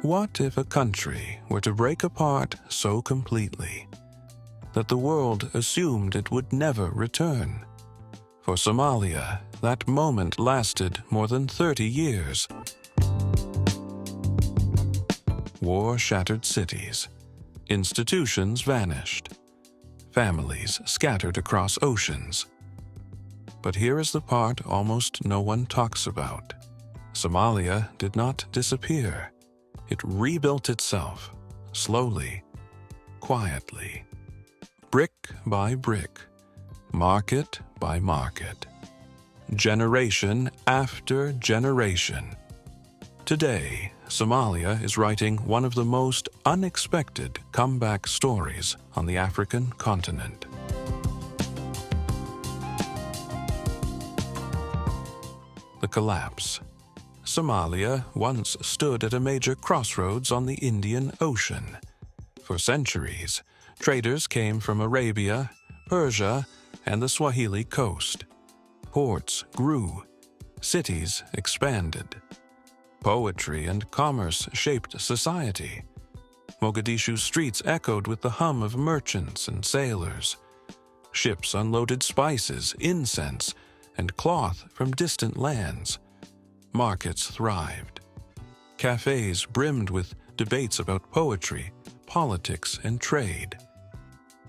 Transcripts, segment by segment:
what if a country were to break apart so completely that the world assumed it would never return? For Somalia, that moment lasted more than 30 years. War shattered cities. Institutions vanished. Families scattered across oceans. But here is the part almost no one talks about. Somalia did not disappear. It rebuilt itself, slowly, quietly, brick by brick, market by market, generation after generation. Today, Somalia is writing one of the most unexpected comeback stories on the African continent. The collapse. Somalia once stood at a major crossroads on the Indian Ocean. For centuries, traders came from Arabia, Persia, and the Swahili coast. Ports grew. Cities expanded. Poetry and commerce shaped society. Mogadishu's streets echoed with the hum of merchants and sailors. Ships unloaded spices, incense, and cloth from distant lands. Markets thrived. Cafes brimmed with debates about poetry, politics, and trade.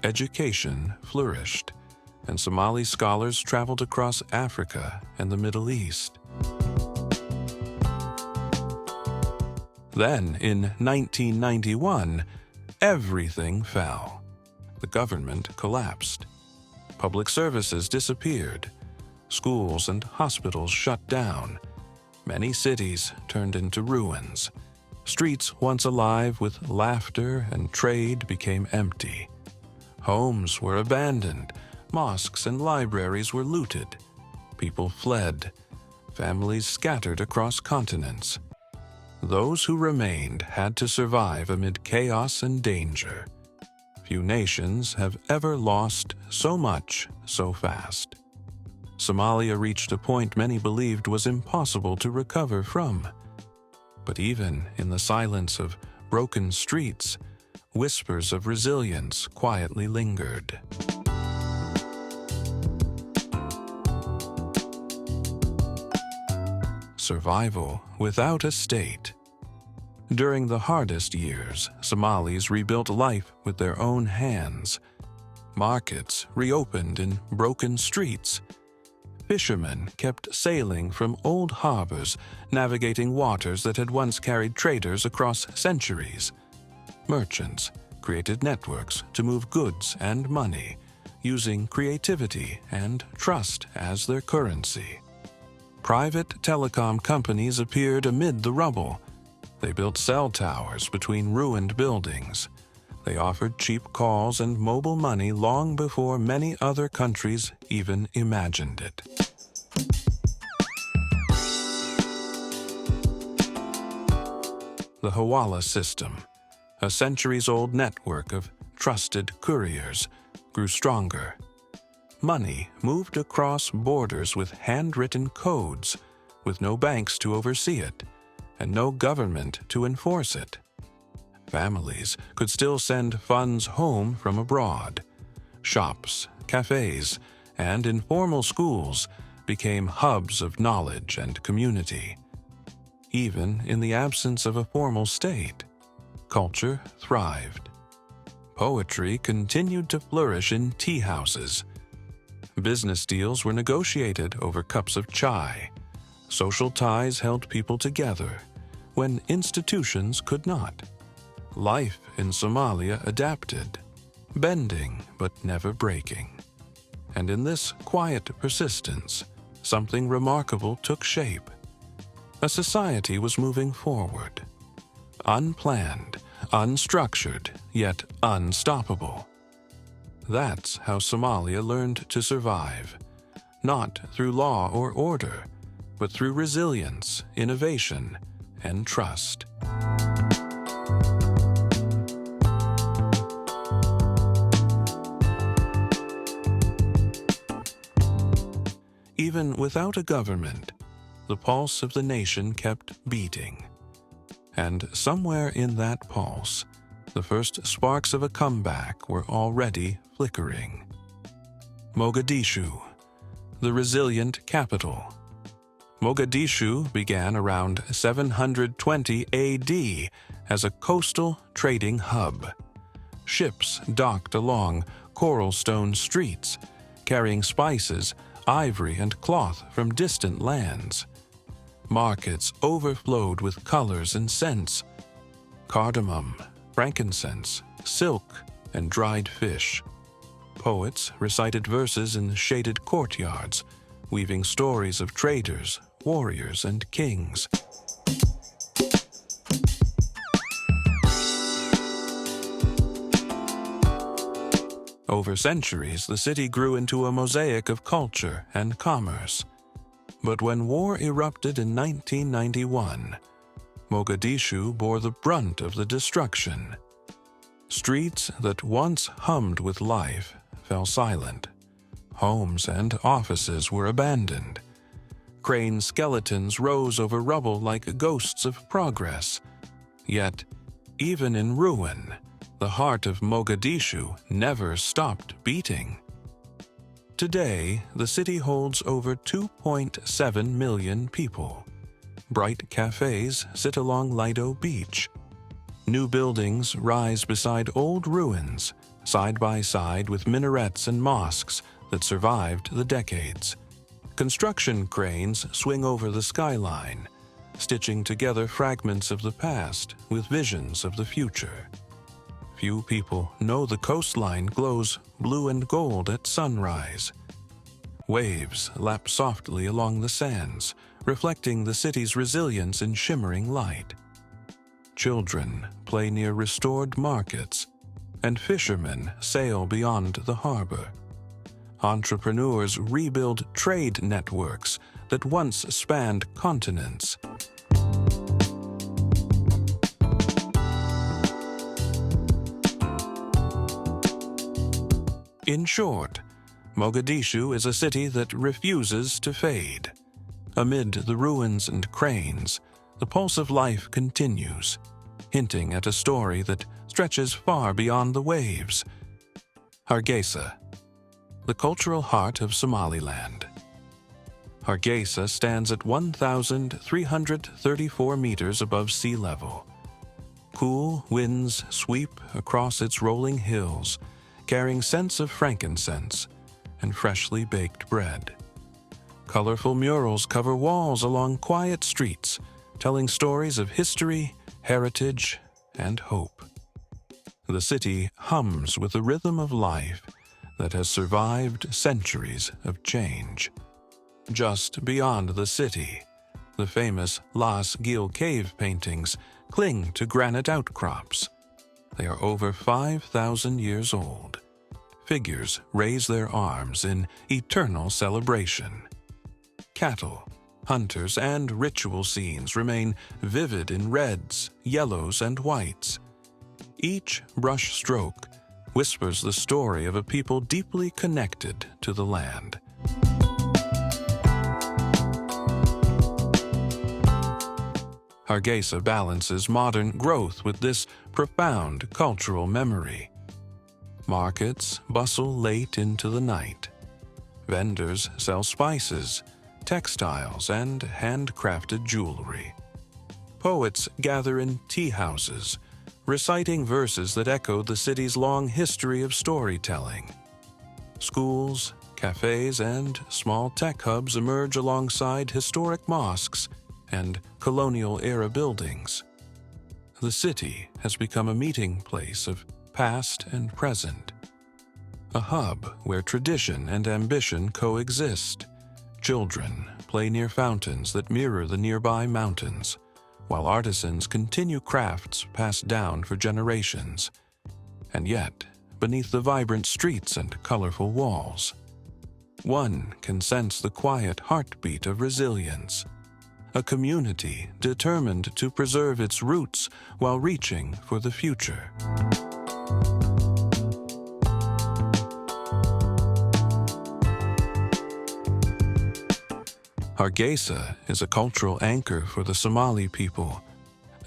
Education flourished, and Somali scholars traveled across Africa and the Middle East. Then, in 1991, everything fell. The government collapsed. Public services disappeared. Schools and hospitals shut down. Many cities turned into ruins. Streets once alive with laughter and trade became empty. Homes were abandoned. Mosques and libraries were looted. People fled. Families scattered across continents. Those who remained had to survive amid chaos and danger. Few nations have ever lost so much so fast. Somalia reached a point many believed was impossible to recover from. But even in the silence of broken streets, whispers of resilience quietly lingered. Survival without a state. During the hardest years, Somalis rebuilt life with their own hands. Markets reopened in broken streets. Fishermen kept sailing from old harbors, navigating waters that had once carried traders across centuries. Merchants created networks to move goods and money, using creativity and trust as their currency. Private telecom companies appeared amid the rubble. They built cell towers between ruined buildings. They offered cheap calls and mobile money long before many other countries even imagined it. The Hawala system, a centuries-old network of trusted couriers, grew stronger. Money moved across borders with handwritten codes, with no banks to oversee it, and no government to enforce it. Families could still send funds home from abroad. Shops, cafes, and informal schools became hubs of knowledge and community. Even in the absence of a formal state, culture thrived. Poetry continued to flourish in tea houses. Business deals were negotiated over cups of chai. Social ties held people together when institutions could not. Life in Somalia adapted, bending but never breaking. And in this quiet persistence, something remarkable took shape. A society was moving forward. Unplanned, unstructured, yet unstoppable. That's how Somalia learned to survive, not through law or order, but through resilience, innovation, and trust. Even without a government, the pulse of the nation kept beating. And somewhere in that pulse, the first sparks of a comeback were already flickering. Mogadishu, the resilient capital. Mogadishu began around 720 AD as a coastal trading hub. Ships docked along coral stone streets, carrying spices, ivory, and cloth from distant lands. Markets overflowed with colors and scents: cardamom, frankincense, silk, and dried fish. Poets recited verses in shaded courtyards, weaving stories of traders, warriors, and kings. Over centuries, the city grew into a mosaic of culture and commerce. But when war erupted in 1991, Mogadishu bore the brunt of the destruction. Streets that once hummed with life fell silent. Homes and offices were abandoned. Crane skeletons rose over rubble like ghosts of progress. Yet, even in ruin, the heart of Mogadishu never stopped beating. Today, the city holds over 2.7 million people. Bright cafes sit along Lido Beach. New buildings rise beside old ruins, side by side with minarets and mosques that survived the decades. Construction cranes swing over the skyline, stitching together fragments of the past with visions of the future. Few people know the coastline glows blue and gold at sunrise. Waves lap softly along the sands, reflecting the city's resilience in shimmering light. Children play near restored markets, and fishermen sail beyond the harbor. Entrepreneurs rebuild trade networks that once spanned continents. In short, Mogadishu is a city that refuses to fade. Amid the ruins and cranes, the pulse of life continues, hinting at a story that stretches far beyond the waves. Hargeisa, the cultural heart of Somaliland. Hargeisa stands at 1,334 meters above sea level. Cool winds sweep across its rolling hills, carrying scents of frankincense and freshly baked bread. Colorful murals cover walls along quiet streets, telling stories of history, heritage, and hope. The city hums with the rhythm of life that has survived centuries of change. Just beyond the city, the famous Las Gil cave paintings cling to granite outcrops. They are over 5,000 years old. Figures raise their arms in eternal celebration. Cattle, hunters, and ritual scenes remain vivid in reds, yellows, and whites. Each brush stroke whispers the story of a people deeply connected to the land. Hargeisa balances modern growth with this profound cultural memory. Markets bustle late into the night. Vendors sell spices, textiles, and handcrafted jewelry. Poets gather in tea houses, reciting verses that echo the city's long history of storytelling. Schools, cafes, and small tech hubs emerge alongside historic mosques and colonial-era buildings. The city has become a meeting place of past and present, a hub where tradition and ambition coexist. Children play near fountains that mirror the nearby mountains, while artisans continue crafts passed down for generations. And yet, beneath the vibrant streets and colorful walls, one can sense the quiet heartbeat of resilience. A community determined to preserve its roots while reaching for the future. Hargeisa is a cultural anchor for the Somali people,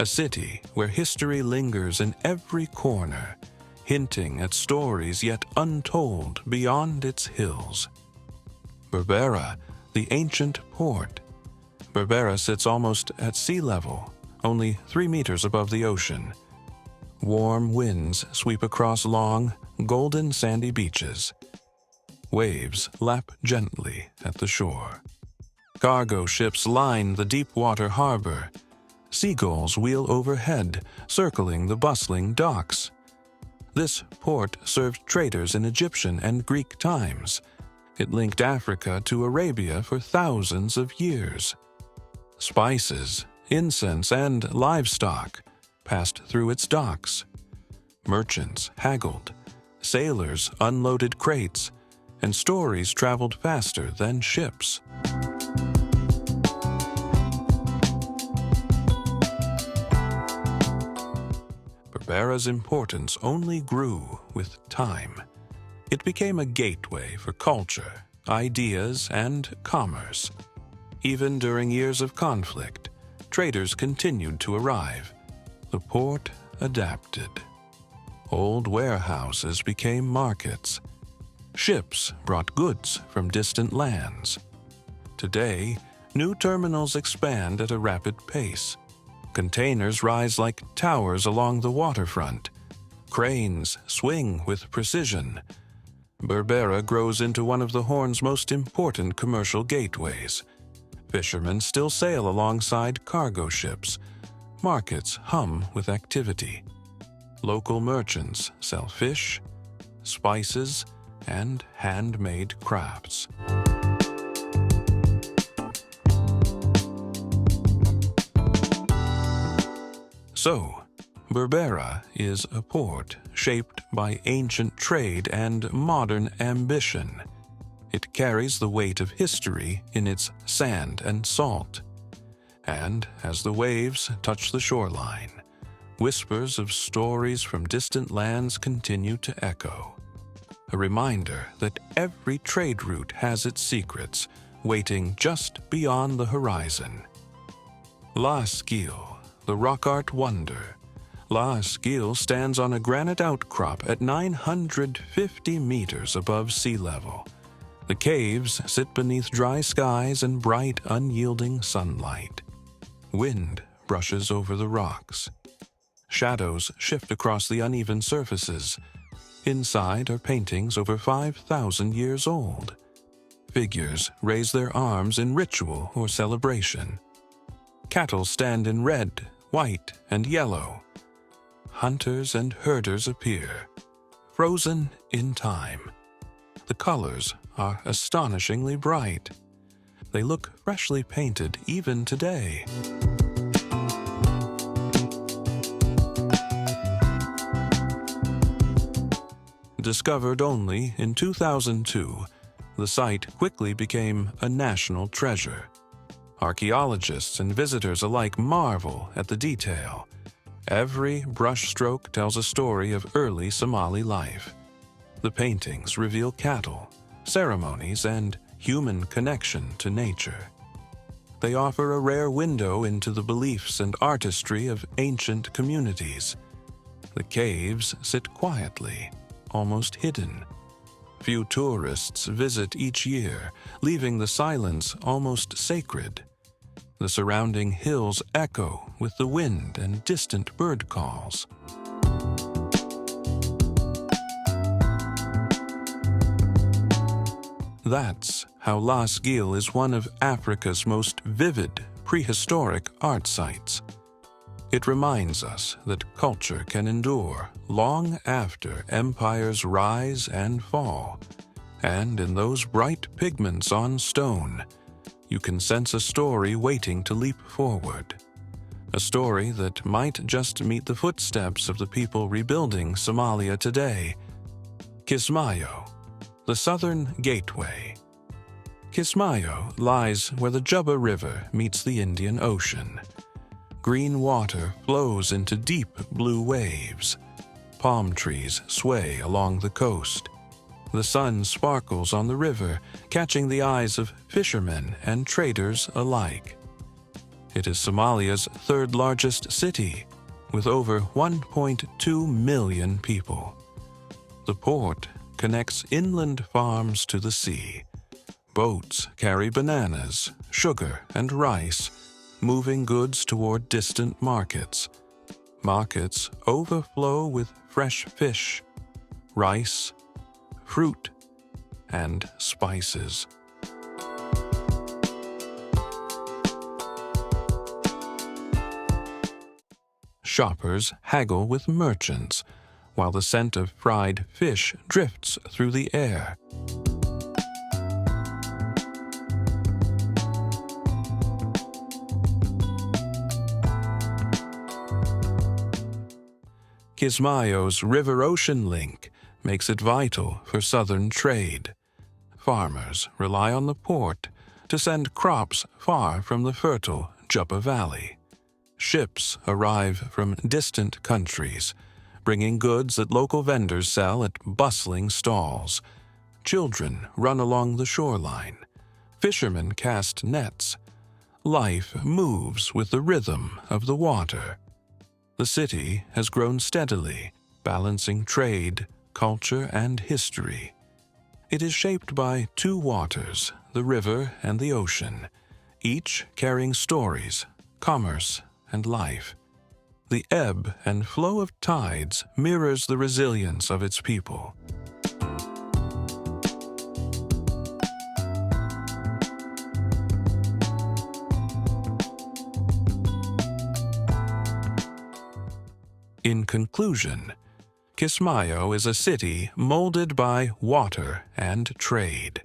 a city where history lingers in every corner, hinting at stories yet untold beyond its hills. Berbera, the ancient port. Berbera sits almost at sea level, only 3 meters above the ocean. Warm winds sweep across long, golden sandy beaches. Waves lap gently at the shore. Cargo ships line the deep-water harbor. Seagulls wheel overhead, circling the bustling docks. This port served traders in Egyptian and Greek times. It linked Africa to Arabia for thousands of years. Spices, incense, and livestock passed through its docks. Merchants haggled, sailors unloaded crates, and stories traveled faster than ships. Berbera's importance only grew with time. It became a gateway for culture, ideas, and commerce. Even during years of conflict, traders continued to arrive. The port adapted. Old warehouses became markets. Ships brought goods from distant lands. Today, new terminals expand at a rapid pace. Containers rise like towers along the waterfront. Cranes swing with precision. Berbera grows into one of the Horn's most important commercial gateways. Fishermen still sail alongside cargo ships. Markets hum with activity. Local merchants sell fish, spices, and handmade crafts. So, Berbera is a port shaped by ancient trade and modern ambition. It carries the weight of history in its sand and salt. And as the waves touch the shoreline, whispers of stories from distant lands continue to echo. A reminder that every trade route has its secrets, waiting just beyond the horizon. La Esquile, the rock art wonder. La Esquile stands on a granite outcrop at 950 meters above sea level. The caves sit beneath dry skies and bright, unyielding sunlight. Wind brushes over the rocks. Shadows shift across the uneven surfaces. Inside are paintings over 5,000 years old. Figures raise their arms in ritual or celebration. Cattle stand in red, white, and yellow. Hunters and herders appear, frozen in time. The colors are astonishingly bright. They look freshly painted even today. Discovered only in 2002, the site quickly became a national treasure. Archaeologists and visitors alike marvel at the detail. Every brushstroke tells a story of early Somali life. The paintings reveal cattle, ceremonies, and human connection to nature. They offer a rare window into the beliefs and artistry of ancient communities. The caves sit quietly, almost hidden. Few tourists visit each year, leaving the silence almost sacred. The surrounding hills echo with the wind and distant bird calls. That's how La Esquile is one of Africa's most vivid prehistoric art sites. It reminds us that culture can endure long after empires rise and fall, and in those bright pigments on stone, you can sense a story waiting to leap forward. A story that might just meet the footsteps of the people rebuilding Somalia today. Kismayo, the Southern Gateway. Kismayo lies where the Juba River meets the Indian Ocean. Green water flows into deep blue waves. Palm trees sway along the coast. The sun sparkles on the river, catching the eyes of fishermen and traders alike. It is Somalia's third-largest city, with over 1.2 million people. The port connects inland farms to the sea. Boats carry bananas, sugar, and rice, moving goods toward distant markets. Markets overflow with fresh fish, rice, fruit, and spices. Shoppers haggle with merchants, while the scent of fried fish drifts through the air. Kismayo's river-ocean link makes it vital for southern trade. Farmers rely on the port to send crops far from the fertile Jubba Valley. Ships arrive from distant countries, bringing goods that local vendors sell at bustling stalls. Children run along the shoreline. Fishermen cast nets. Life moves with the rhythm of the water. The city has grown steadily, balancing trade, culture, and history. It is shaped by two waters, the river and the ocean, each carrying stories, commerce, and life. The ebb and flow of tides mirrors the resilience of its people. In conclusion, Kismayo is a city molded by water and trade,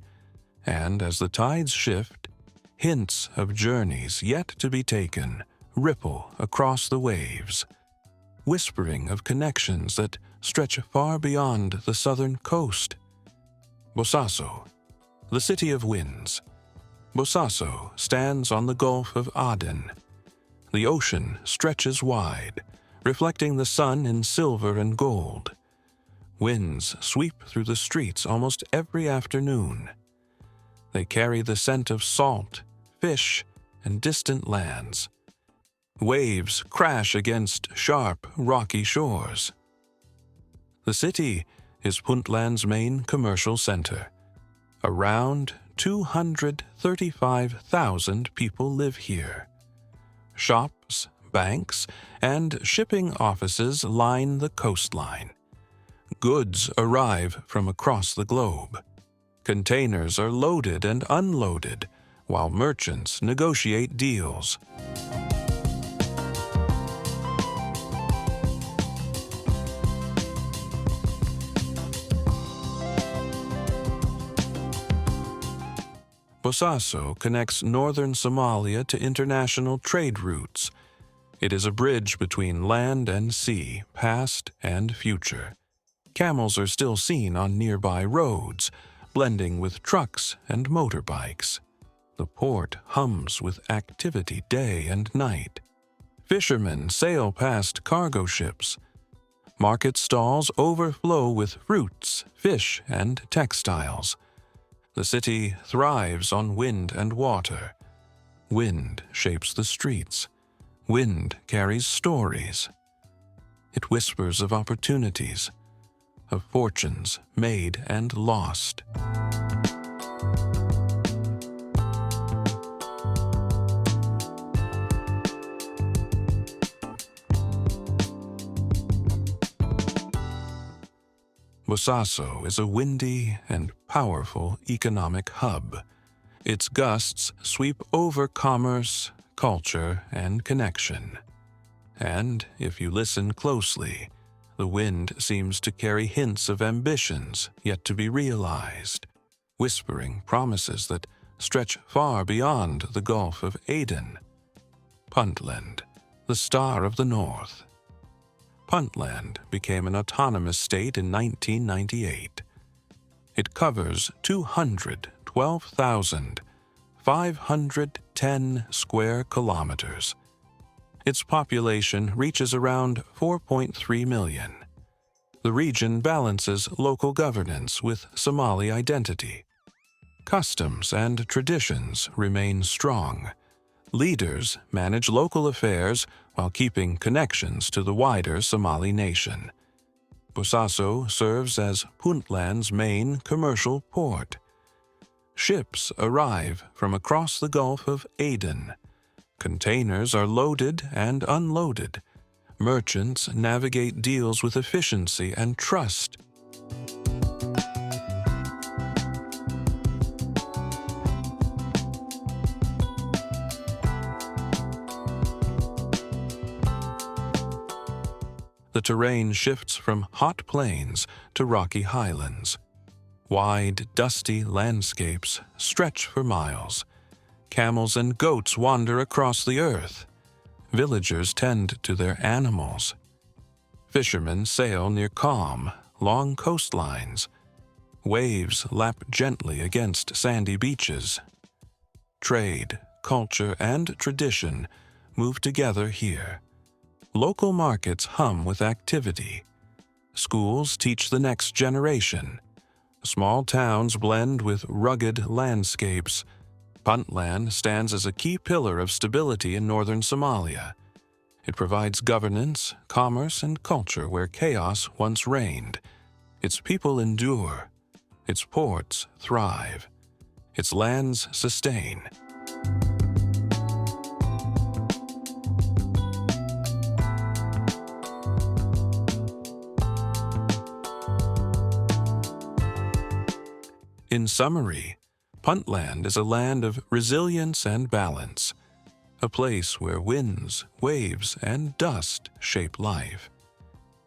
and as the tides shift, hints of journeys yet to be taken ripple across the waves, whispering of connections that stretch far beyond the southern coast. Bosaso, the city of winds. Bosaso stands on the Gulf of Aden. The ocean stretches wide, reflecting the sun in silver and gold. Winds sweep through the streets almost every afternoon. They carry the scent of salt, fish, and distant lands. Waves crash against sharp, rocky shores. The city is Puntland's main commercial center. Around 235,000 people live here. Shops, banks, and shipping offices line the coastline. Goods arrive from across the globe. Containers are loaded and unloaded, while merchants negotiate deals. Bosaso connects northern Somalia to international trade routes. It is a bridge between land and sea, past and future. Camels are still seen on nearby roads, blending with trucks and motorbikes. The port hums with activity day and night. Fishermen sail past cargo ships. Market stalls overflow with fruits, fish, and textiles. The city thrives on wind and water. Wind shapes the streets. Wind carries stories. It whispers of opportunities, of fortunes made and lost. Bosaso is a windy and powerful economic hub. Its gusts sweep over commerce, culture, and connection. And if you listen closely, the wind seems to carry hints of ambitions yet to be realized, whispering promises that stretch far beyond the Gulf of Aden. Puntland, the Star of the North. Puntland became an autonomous state in 1998. It covers 212,510 square kilometers. Its population reaches around 4.3 million. The region balances local governance with Somali identity. Customs and traditions remain strong. Leaders manage local affairs while keeping connections to the wider Somali nation. Bosaso serves as Puntland's main commercial port. Ships arrive from across the Gulf of Aden. Containers are loaded and unloaded. Merchants navigate deals with efficiency and trust. The terrain shifts from hot plains to rocky highlands. Wide, dusty landscapes stretch for miles. Camels and goats wander across the earth. Villagers tend to their animals. Fishermen sail near calm, long coastlines. Waves lap gently against sandy beaches. Trade, culture, and tradition move together here. Local markets hum with activity. Schools teach the next generation. Small towns blend with rugged landscapes. Puntland stands as a key pillar of stability in northern Somalia. It provides governance, commerce, and culture where chaos once reigned. Its people endure. Its ports thrive. Its lands sustain. In summary, Puntland is a land of resilience and balance, a place where winds, waves, and dust shape life.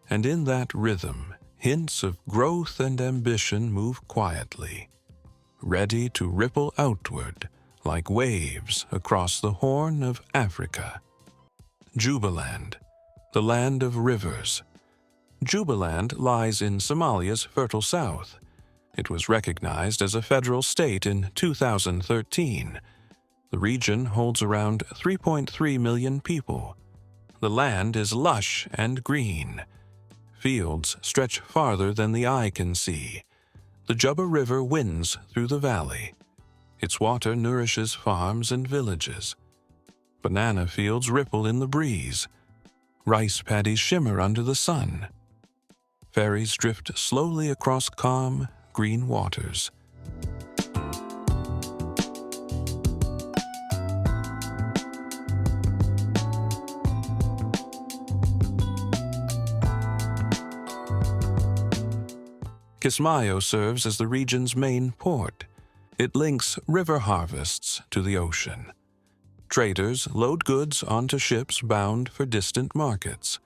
And in that rhythm, hints of growth and ambition move quietly, ready to ripple outward like waves across the Horn of Africa. Jubaland, the land of rivers. Jubaland lies in Somalia's fertile south. It was recognized as a federal state in 2013. The region holds around 3.3 million people. The land is lush and green. Fields stretch farther than the eye can see. The Juba River winds through the valley. Its water nourishes farms and villages. Banana fields ripple in the breeze. Rice paddies shimmer under the sun. Ferries drift slowly across calm, green waters. Kismayo serves as the region's main port. It links river harvests to the ocean. Traders load goods onto ships bound for distant markets.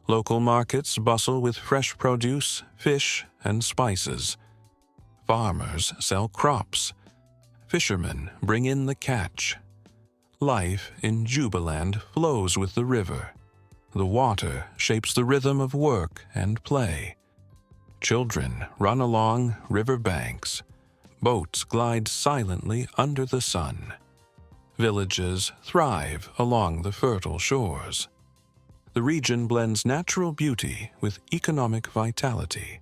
Local markets bustle with fresh produce, fish, and spices. Farmers sell crops. Fishermen bring in the catch. Life in Jubaland flows with the river. The water shapes the rhythm of work and play. Children run along river banks. Boats glide silently under the sun. Villages thrive along the fertile shores. The region blends natural beauty with economic vitality.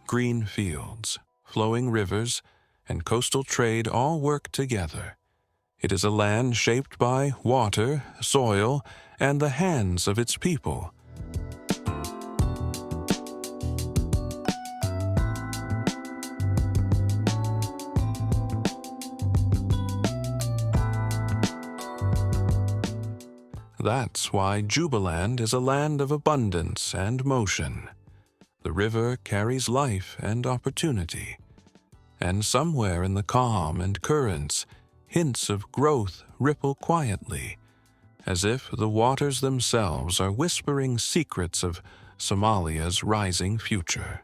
Green fields, flowing rivers, and coastal trade all work together. It is a land shaped by water, soil, and the hands of its people. That's why Jubaland is a land of abundance and motion. The river carries life and opportunity. And somewhere in the calm and currents, hints of growth ripple quietly, as if the waters themselves are whispering secrets of Somalia's rising future.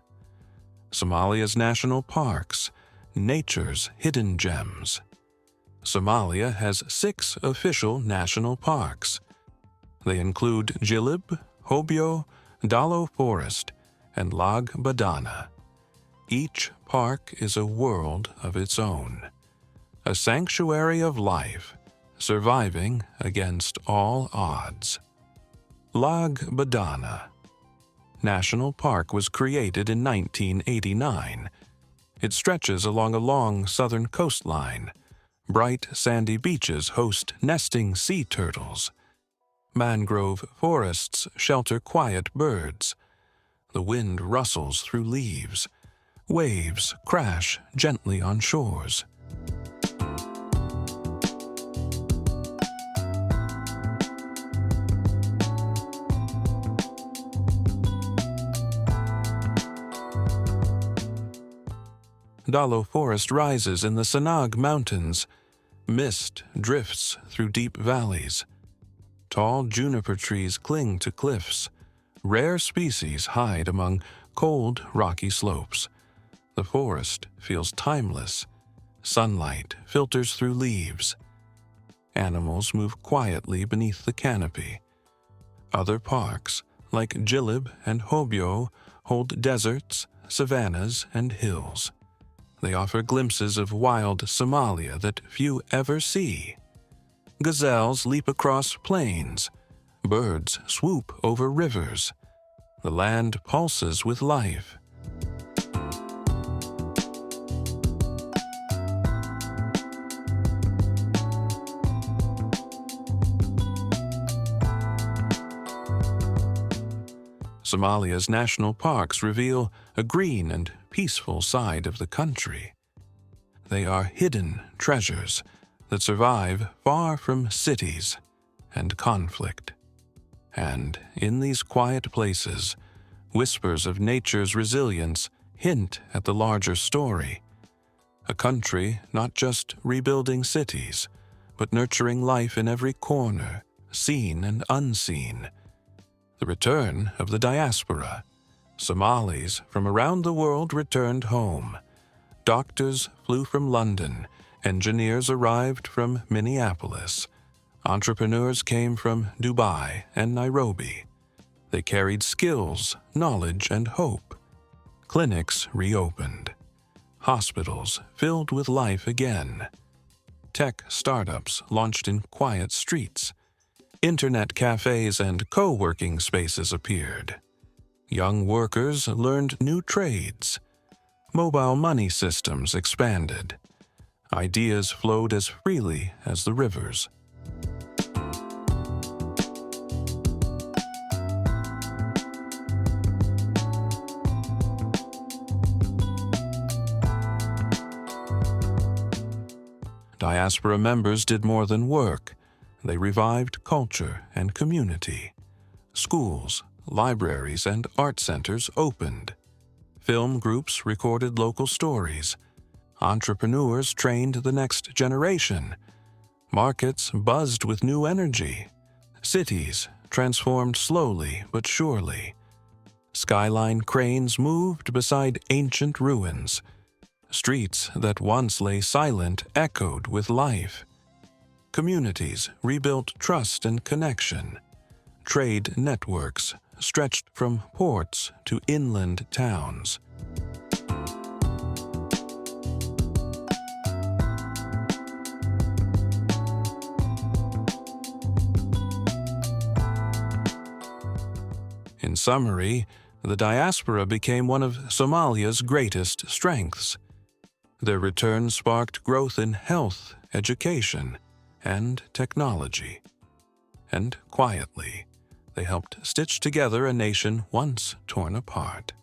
Somalia's national parks, nature's hidden gems. Somalia has 6 official national parks. They include Jilib, Hobyo, Dalo Forest, and Lag Badana. Each park is a world of its own, a sanctuary of life, surviving against all odds. Lag Badana National Park was created in 1989. It stretches along a long southern coastline, Bright sandy beaches host nesting sea turtles. Mangrove forests shelter quiet birds. The wind rustles through leaves. Waves crash gently on shores. Dalo forest rises in the Sanag Mountains. Mist drifts through deep valleys. Tall juniper trees cling to cliffs. Rare species hide among cold, rocky slopes. The forest feels timeless. Sunlight filters through leaves. Animals move quietly beneath the canopy. Other parks, like Jilib and Hobyo, hold deserts, savannas, and hills. They offer glimpses of wild Somalia that few ever see. Gazelles leap across plains. Birds swoop over rivers. The land pulses with life. Somalia's national parks reveal a green and peaceful side of the country. They are hidden treasures that survive far from cities and conflict. And in these quiet places, whispers of nature's resilience hint at the larger story. A country not just rebuilding cities, but nurturing life in every corner, seen and unseen. The return of the diaspora. Somalis from around the world returned home. Doctors flew from London. Engineers arrived from Minneapolis. Entrepreneurs came from Dubai and Nairobi. They carried skills, knowledge, and hope. Clinics reopened. Hospitals filled with life again. Tech startups launched in quiet streets. Internet cafes and co-working spaces appeared. Young workers learned new trades. Mobile money systems expanded. Ideas flowed as freely as the rivers. Diaspora members did more than work. They revived culture and community. Schools, libraries, and art centers opened. Film groups recorded local stories. Entrepreneurs trained the next generation. Markets buzzed with new energy. Cities transformed slowly but surely. Skyline cranes moved beside ancient ruins. Streets that once lay silent echoed with life. Communities rebuilt trust and connection. Trade networks stretched from ports to inland towns. In summary, the diaspora became one of Somalia's greatest strengths. Their return sparked growth in health, education, and technology. And quietly, they helped stitch together a nation once torn apart.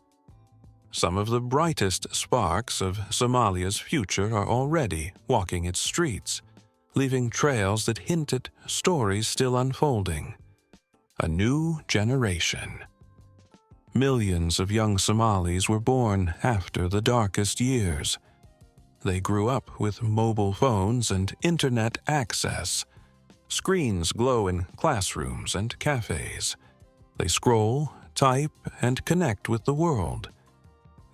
Some of the brightest sparks of Somalia's future are already walking its streets, leaving trails that hint at stories still unfolding. A new generation. Millions of young Somalis were born after the darkest years. They grew up with mobile phones and internet access. Screens glow in classrooms and cafes. They scroll, type, and connect with the world.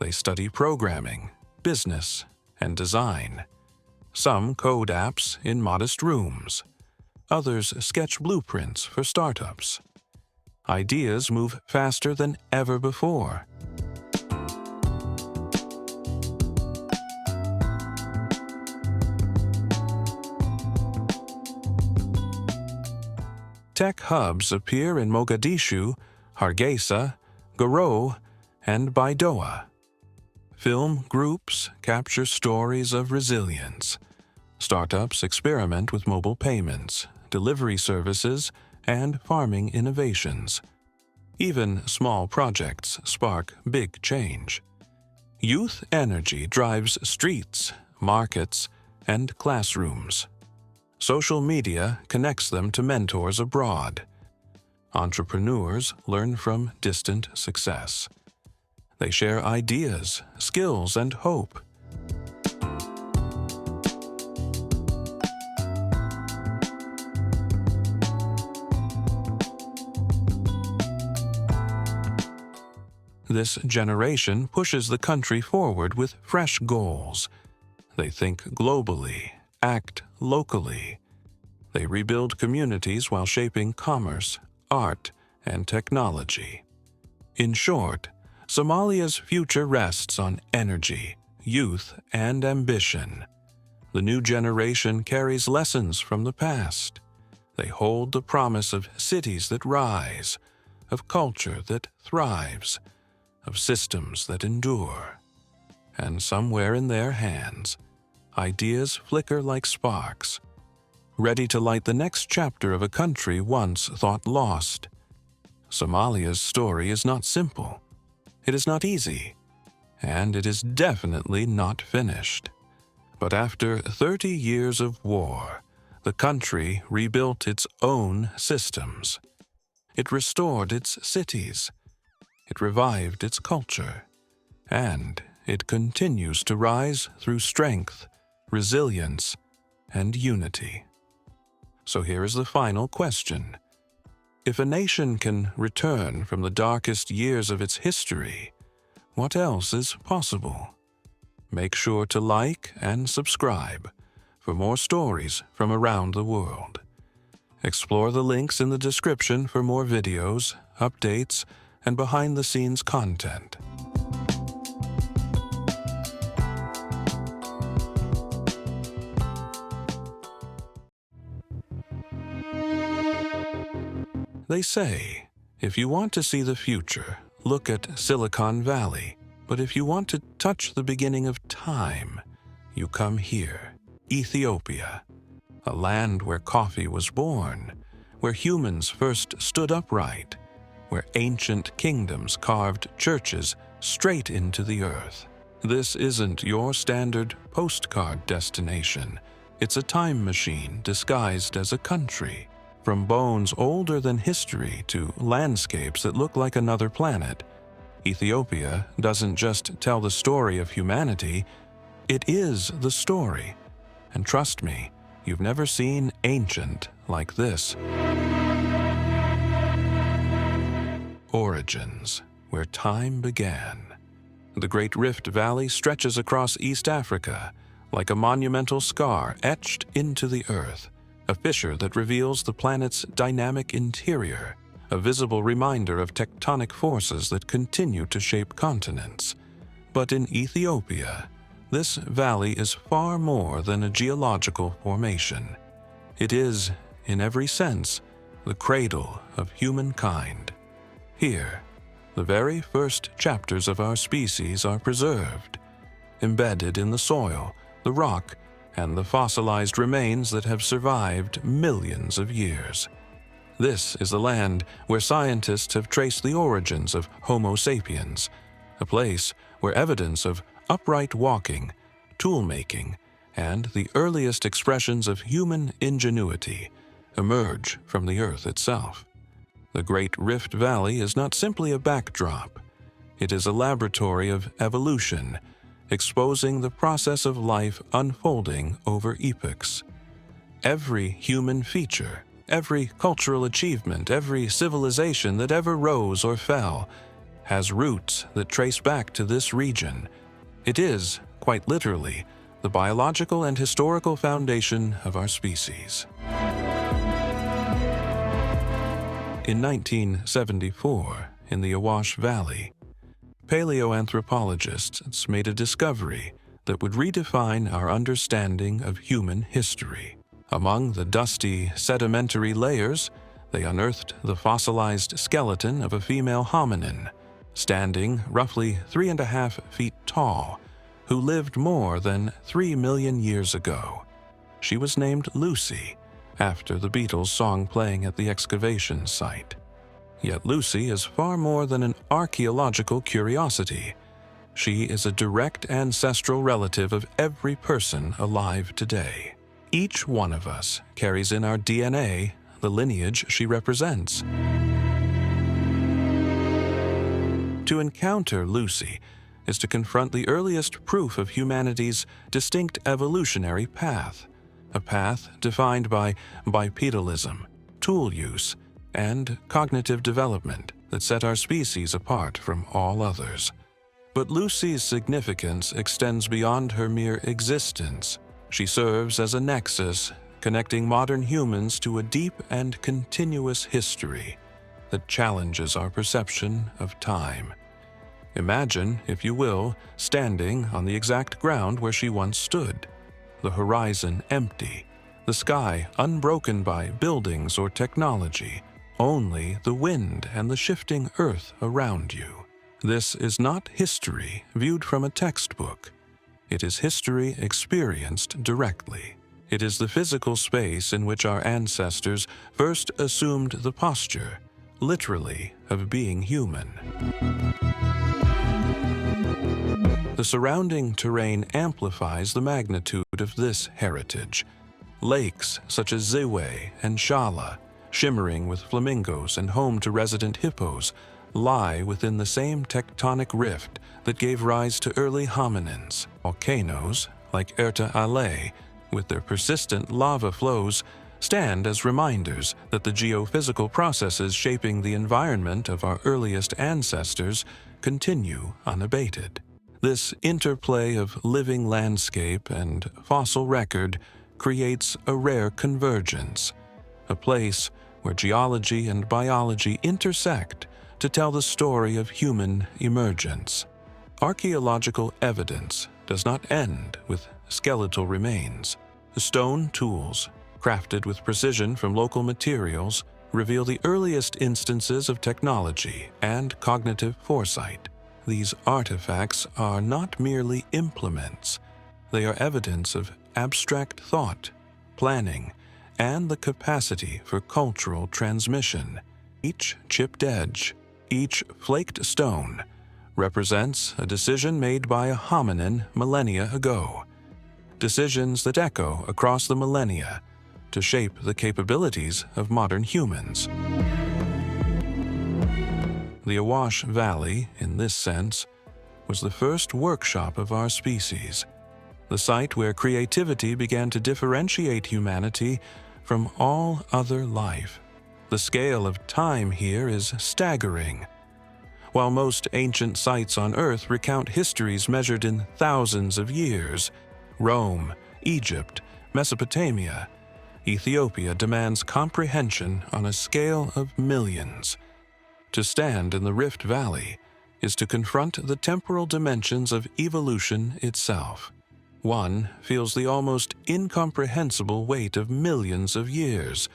They study programming, business, and design. Some code apps in modest rooms. Others sketch blueprints for startups. Ideas move faster than ever before. Tech hubs appear in Mogadishu, Hargeisa, Garowe, and Baidoa. Film groups capture stories of resilience. Startups experiment with mobile payments, delivery services, and farming innovations. Even small projects spark big change. Youth energy drives streets, markets, and classrooms. Social media connects them to mentors abroad. Entrepreneurs learn from distant success. They share ideas, skills, and hope. This generation pushes the country forward with fresh goals. They think globally, act locally. They rebuild communities while shaping commerce, art, and technology. In short, Somalia's future rests on energy, youth, and ambition. The new generation carries lessons from the past. They hold the promise of cities that rise, of culture that thrives, of systems that endure. And somewhere in their hands, ideas flicker like sparks, ready to light the next chapter of a country once thought lost. Somalia's story is not simple. It is not easy, and it is definitely not finished. But after 30 years of war, the country rebuilt its own systems. It restored its cities. It revived its culture, and it continues to rise through strength, resilience, and unity. So here is the final question. If a nation can return from the darkest years of its history, what else is possible? Make sure to like and subscribe for more stories from around the world. Explore the links in the description for more videos, updates, and behind-the-scenes content. They say, if you want to see the future, look at Silicon Valley. But if you want to touch the beginning of time, you come here, Ethiopia, a land where coffee was born, where humans first stood upright, where ancient kingdoms carved churches straight into the earth. This isn't your standard postcard destination. It's a time machine disguised as a country. From bones older than history to landscapes that look like another planet, Ethiopia doesn't just tell the story of humanity, it is the story. And trust me, you've never seen ancient like this. Origins, where time began. The Great Rift Valley stretches across East Africa, like a monumental scar etched into the earth, a fissure that reveals the planet's dynamic interior, a visible reminder of tectonic forces that continue to shape continents. But in Ethiopia, this valley is far more than a geological formation. It is, in every sense, the cradle of humankind. Here, the very first chapters of our species are preserved, embedded in the soil, the rock, and the fossilized remains that have survived millions of years. This is the land where scientists have traced the origins of Homo sapiens, a place where evidence of upright walking, tool-making, and the earliest expressions of human ingenuity emerge from the earth itself. The Great Rift Valley is not simply a backdrop. It is a laboratory of evolution, exposing the process of life unfolding over epochs. Every human feature, every cultural achievement, every civilization that ever rose or fell, has roots that trace back to this region. It is, quite literally, the biological and historical foundation of our species. In 1974, in the Awash Valley, paleoanthropologists made a discovery that would redefine our understanding of human history. Among the dusty, sedimentary layers, they unearthed the fossilized skeleton of a female hominin, standing roughly 3.5 feet tall, who lived more than 3 million years ago. she was named Lucy, after the Beatles' song playing at the excavation site. Yet Lucy is far more than an archaeological curiosity. She is a direct ancestral relative of every person alive today. Each one of us carries in our DNA the lineage she represents. To encounter Lucy is to confront the earliest proof of humanity's distinct evolutionary path, a path defined by bipedalism, tool use, and cognitive development that set our species apart from all others. But Lucy's significance extends beyond her mere existence. She serves as a nexus connecting modern humans to a deep and continuous history that challenges our perception of time. Imagine, if you will, standing on the exact ground where she once stood, the horizon empty, the sky unbroken by buildings or technology, only the wind and the shifting earth around you. This is not history viewed from a textbook. It is history experienced directly. It is the physical space in which our ancestors first assumed the posture, literally, of being human. The surrounding terrain amplifies the magnitude of this heritage. Lakes such as Ziwe and Shala, shimmering with flamingos and home to resident hippos, lie within the same tectonic rift that gave rise to early hominins. Volcanoes, like Erta Ale, with their persistent lava flows, stand as reminders that the geophysical processes shaping the environment of our earliest ancestors continue unabated. This interplay of living landscape and fossil record creates a rare convergence, a place where geology and biology intersect to tell the story of human emergence. Archaeological evidence does not end with skeletal remains. The stone tools, crafted with precision from local materials, reveal the earliest instances of technology and cognitive foresight. These artifacts are not merely implements. They are evidence of abstract thought, planning, and the capacity for cultural transmission. Each chipped edge, each flaked stone, represents a decision made by a hominin millennia ago. Decisions that echo across the millennia to shape the capabilities of modern humans. The Awash Valley, in this sense, was the first workshop of our species, the site where creativity began to differentiate humanity from all other life. The scale of time here is staggering. While most ancient sites on Earth recount histories measured in thousands of years, Rome, Egypt, Mesopotamia, Ethiopia demands comprehension on a scale of millions. To stand in the Rift Valley is to confront the temporal dimensions of evolution itself. One feels the almost incomprehensible weight of millions of years,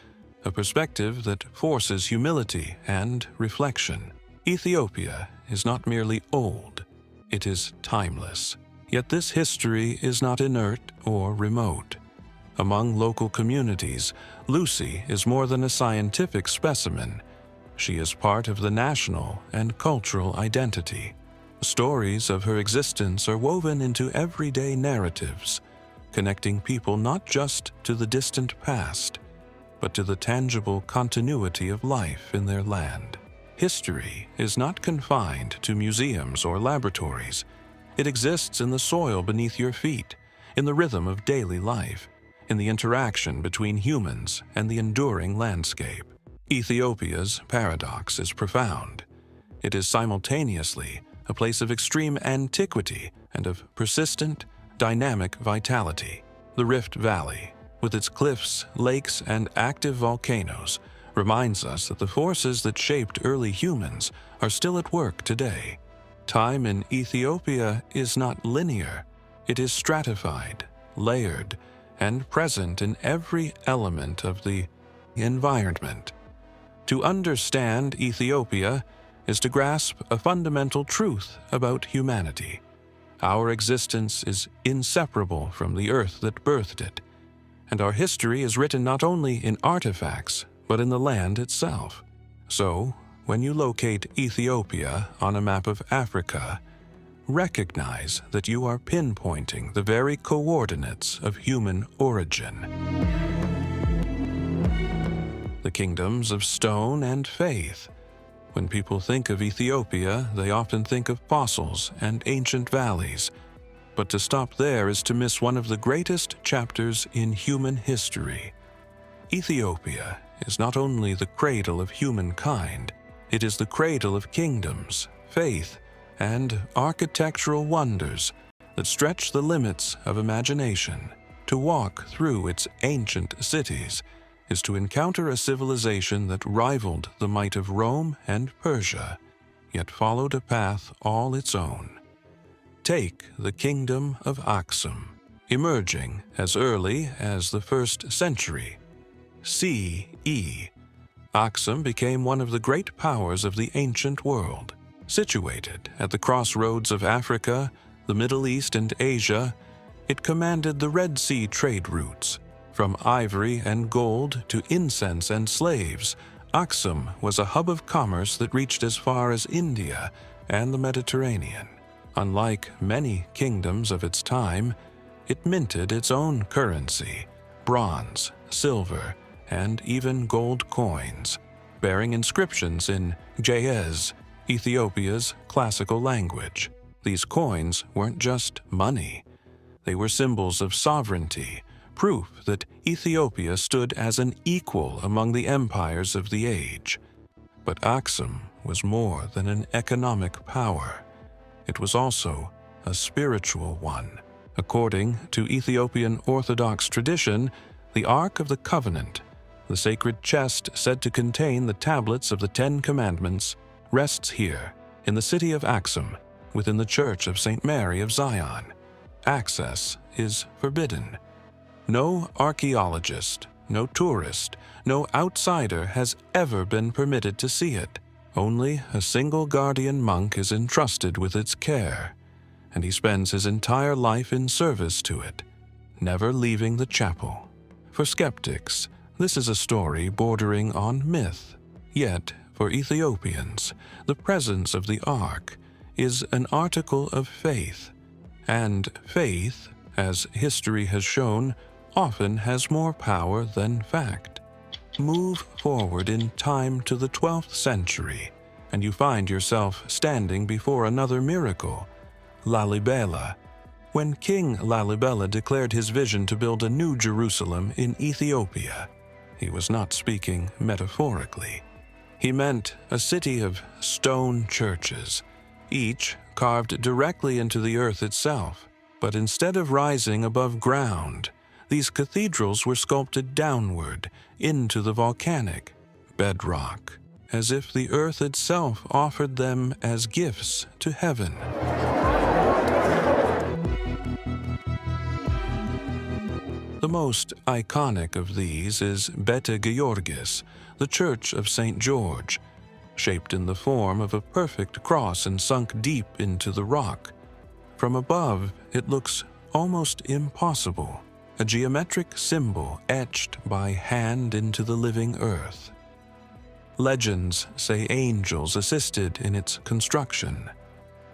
a perspective that forces humility and reflection. Ethiopia is not merely old, it is timeless. Yet this history is not inert or remote. Among local communities, Lucy is more than a scientific specimen. She is part of the national and cultural identity. Stories of her existence are woven into everyday narratives, connecting people not just to the distant past, but to the tangible continuity of life in their land. History is not confined to museums or laboratories. It exists in the soil beneath your feet, in the rhythm of daily life, in the interaction between humans and the enduring landscape. Ethiopia's paradox is profound. It is simultaneously a place of extreme antiquity and of persistent, dynamic vitality. The Rift Valley, with its cliffs, lakes, and active volcanoes, reminds us that the forces that shaped early humans are still at work today. Time in Ethiopia is not linear. It is stratified, layered, and present in every element of the environment. To understand Ethiopia is to grasp a fundamental truth about humanity. Our existence is inseparable from the earth that birthed it, And our history is written not only in artifacts, but in the land itself. So, when you locate Ethiopia on a map of Africa, recognize that you are pinpointing the very coordinates of human origin. The kingdoms of stone and faith. When people think of Ethiopia, they often think of fossils and ancient valleys. But to stop there is to miss one of the greatest chapters in human history. Ethiopia is not only the cradle of humankind, it is the cradle of kingdoms, faith, and architectural wonders that stretch the limits of imagination. To walk through its ancient cities is to encounter a civilization that rivaled the might of Rome and Persia, yet followed a path all its own. Take the kingdom of Aksum, emerging as early as the 1st century CE. Aksum became one of the great powers of the ancient world. Situated at the crossroads of Africa, the Middle East, and Asia, it commanded the Red Sea trade routes. From ivory and gold to incense and slaves, Aksum was a hub of commerce that reached as far as India and the Mediterranean. Unlike many kingdoms of its time, it minted its own currency, bronze, silver, and even gold coins, bearing inscriptions in Ge'ez, Ethiopia's classical language. These coins weren't just money. They were symbols of sovereignty, proof that Ethiopia stood as an equal among the empires of the age. But Aksum was more than an economic power. It was also a spiritual one. According to Ethiopian Orthodox tradition, the Ark of the Covenant, the sacred chest said to contain the tablets of the 10 Commandments, rests here, in the city of Aksum, within the Church of St. Mary of Zion. Access is forbidden. No archaeologist, no tourist, no outsider has ever been permitted to see it. Only a single guardian monk is entrusted with its care, and he spends his entire life in service to it, never leaving the chapel. For skeptics, this is a story bordering on myth. Yet, for Ethiopians, the presence of the Ark is an article of faith, and faith, as history has shown, often has more power than fact. Move forward in time to the 12th century, and you find yourself standing before another miracle, Lalibela. When King Lalibela declared his vision to build a new Jerusalem in Ethiopia, he was not speaking metaphorically. He meant a city of stone churches, each carved directly into the earth itself. But instead of rising above ground, these cathedrals were sculpted downward into the volcanic bedrock, as if the earth itself offered them as gifts to heaven. The most iconic of these is Bete Georgis, the Church of St. George, shaped in the form of a perfect cross and sunk deep into the rock. From above, it looks almost impossible, a geometric symbol etched by hand into the living earth. Legends say angels assisted in its construction.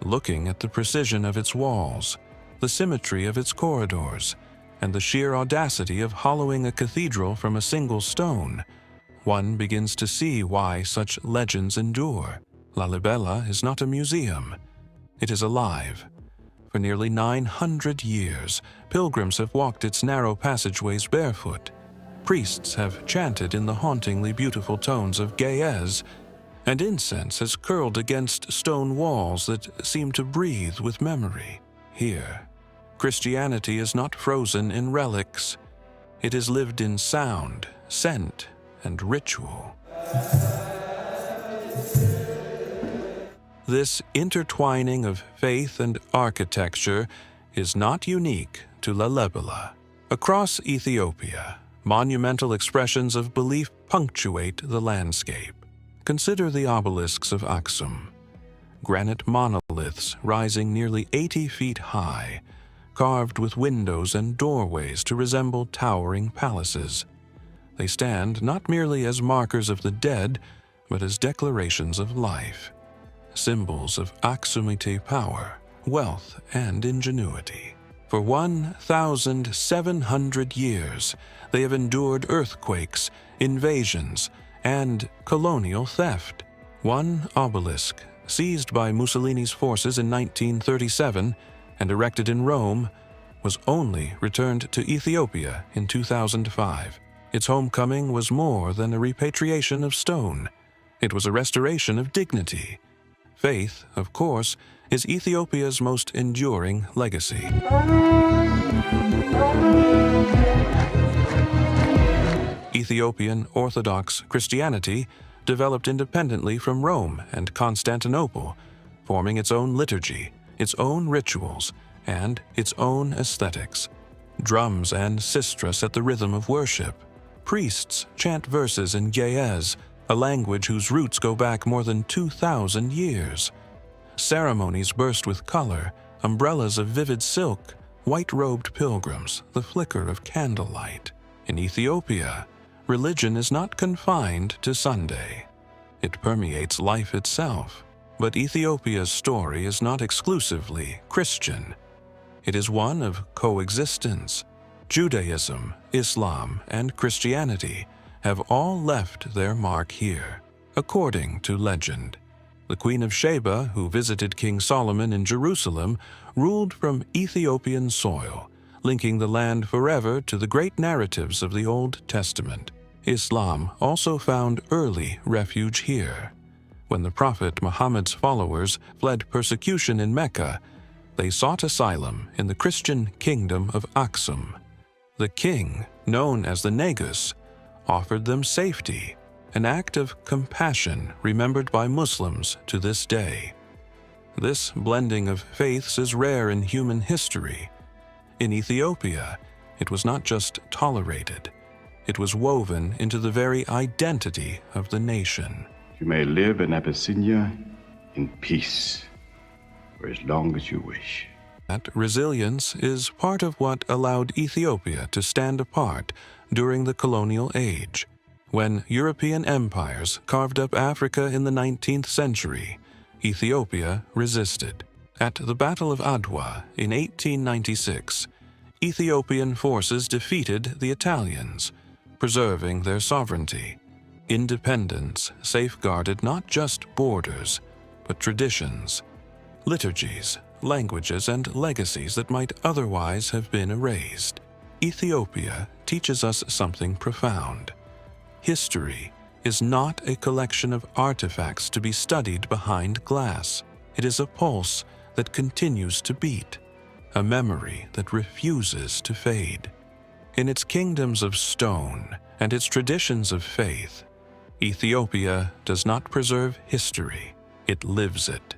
Looking at the precision of its walls, the symmetry of its corridors, and the sheer audacity of hollowing a cathedral from a single stone, one begins to see why such legends endure. Lalibela is not a museum. It is alive. For nearly 900 years, pilgrims have walked its narrow passageways barefoot. Priests have chanted in the hauntingly beautiful tones of Ge'ez, and incense has curled against stone walls that seem to breathe with memory. Here, Christianity is not frozen in relics. It is lived in sound, scent, and ritual. This intertwining of faith and architecture is not unique to Lalibela. Across Ethiopia, monumental expressions of belief punctuate the landscape. Consider the obelisks of Aksum, granite monoliths rising nearly 80 feet high, carved with windows and doorways to resemble towering palaces. They stand not merely as markers of the dead, but as declarations of life, symbols of Aksumite power, wealth, and ingenuity. For 1,700 years, they have endured earthquakes, invasions, and colonial theft. One obelisk, seized by Mussolini's forces in 1937 and erected in Rome, was only returned to Ethiopia in 2005. Its homecoming was more than a repatriation of stone. It was a restoration of dignity. Faith, of course, is Ethiopia's most enduring legacy. Ethiopian Orthodox Christianity developed independently from Rome and Constantinople, forming its own liturgy, its own rituals, and its own aesthetics. Drums and sistra set the rhythm of worship. Priests chant verses in Ge'ez, a language whose roots go back more than 2,000 years. Ceremonies burst with color, umbrellas of vivid silk, white-robed pilgrims, the flicker of candlelight. In Ethiopia, religion is not confined to Sunday. It permeates life itself. But Ethiopia's story is not exclusively Christian. It is one of coexistence. Judaism, Islam, and Christianity have all left their mark here. According to legend, the Queen of Sheba, who visited King Solomon in Jerusalem, ruled from Ethiopian soil, linking the land forever to the great narratives of the Old Testament. Islam also found early refuge here. When the Prophet Muhammad's followers fled persecution in Mecca, they sought asylum in the Christian kingdom of Aksum. The king, known as the Negus, offered them safety, an act of compassion remembered by Muslims to this day. This blending of faiths is rare in human history. In Ethiopia, it was not just tolerated, it was woven into the very identity of the nation. You may live in Abyssinia in peace for as long as you wish. That resilience is part of what allowed Ethiopia to stand apart during the colonial age. When European empires carved up Africa in the 19th century, Ethiopia resisted. At the Battle of Adwa in 1896, Ethiopian forces defeated the Italians, preserving their sovereignty. Independence safeguarded not just borders, but traditions, liturgies, languages, and legacies that might otherwise have been erased. Ethiopia teaches us something profound. History is not a collection of artifacts to be studied behind glass. It is a pulse that continues to beat, a memory that refuses to fade. In its kingdoms of stone and its traditions of faith, Ethiopia does not preserve history, it lives it.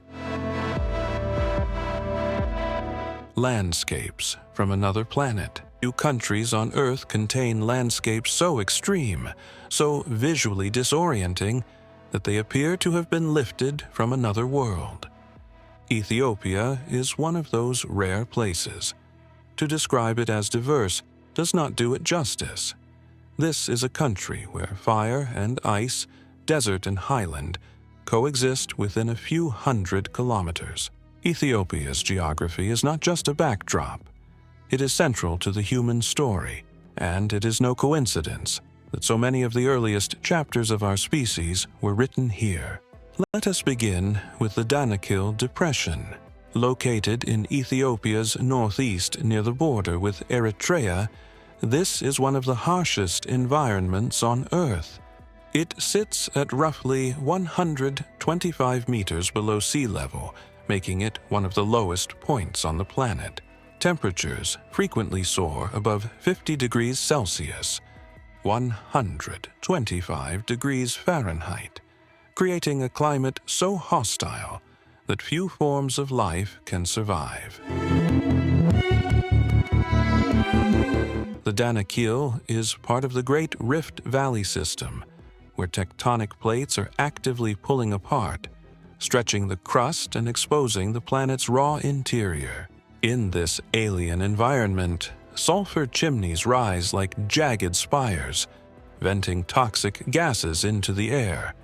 Landscapes from another planet. Few countries on Earth contain landscapes so extreme, so visually disorienting, that they appear to have been lifted from another world. Ethiopia is one of those rare places. To describe it as diverse does not do it justice. This is a country where fire and ice, desert and highland, coexist within a few hundred kilometers. Ethiopia's geography is not just a backdrop. It is central to the human story, and it is no coincidence that so many of the earliest chapters of our species were written here. Let us begin with the Danakil Depression. Located in Ethiopia's northeast near the border with Eritrea, this is one of the harshest environments on Earth. It sits at roughly 125 meters below sea level, making it one of the lowest points on the planet. Temperatures frequently soar above 50 degrees Celsius, 125 degrees Fahrenheit, creating a climate so hostile that few forms of life can survive. The Danakil is part of the Great Rift Valley system, where tectonic plates are actively pulling apart, stretching the crust and exposing the planet's raw interior. In this alien environment, sulfur chimneys rise like jagged spires, venting toxic gases into the air.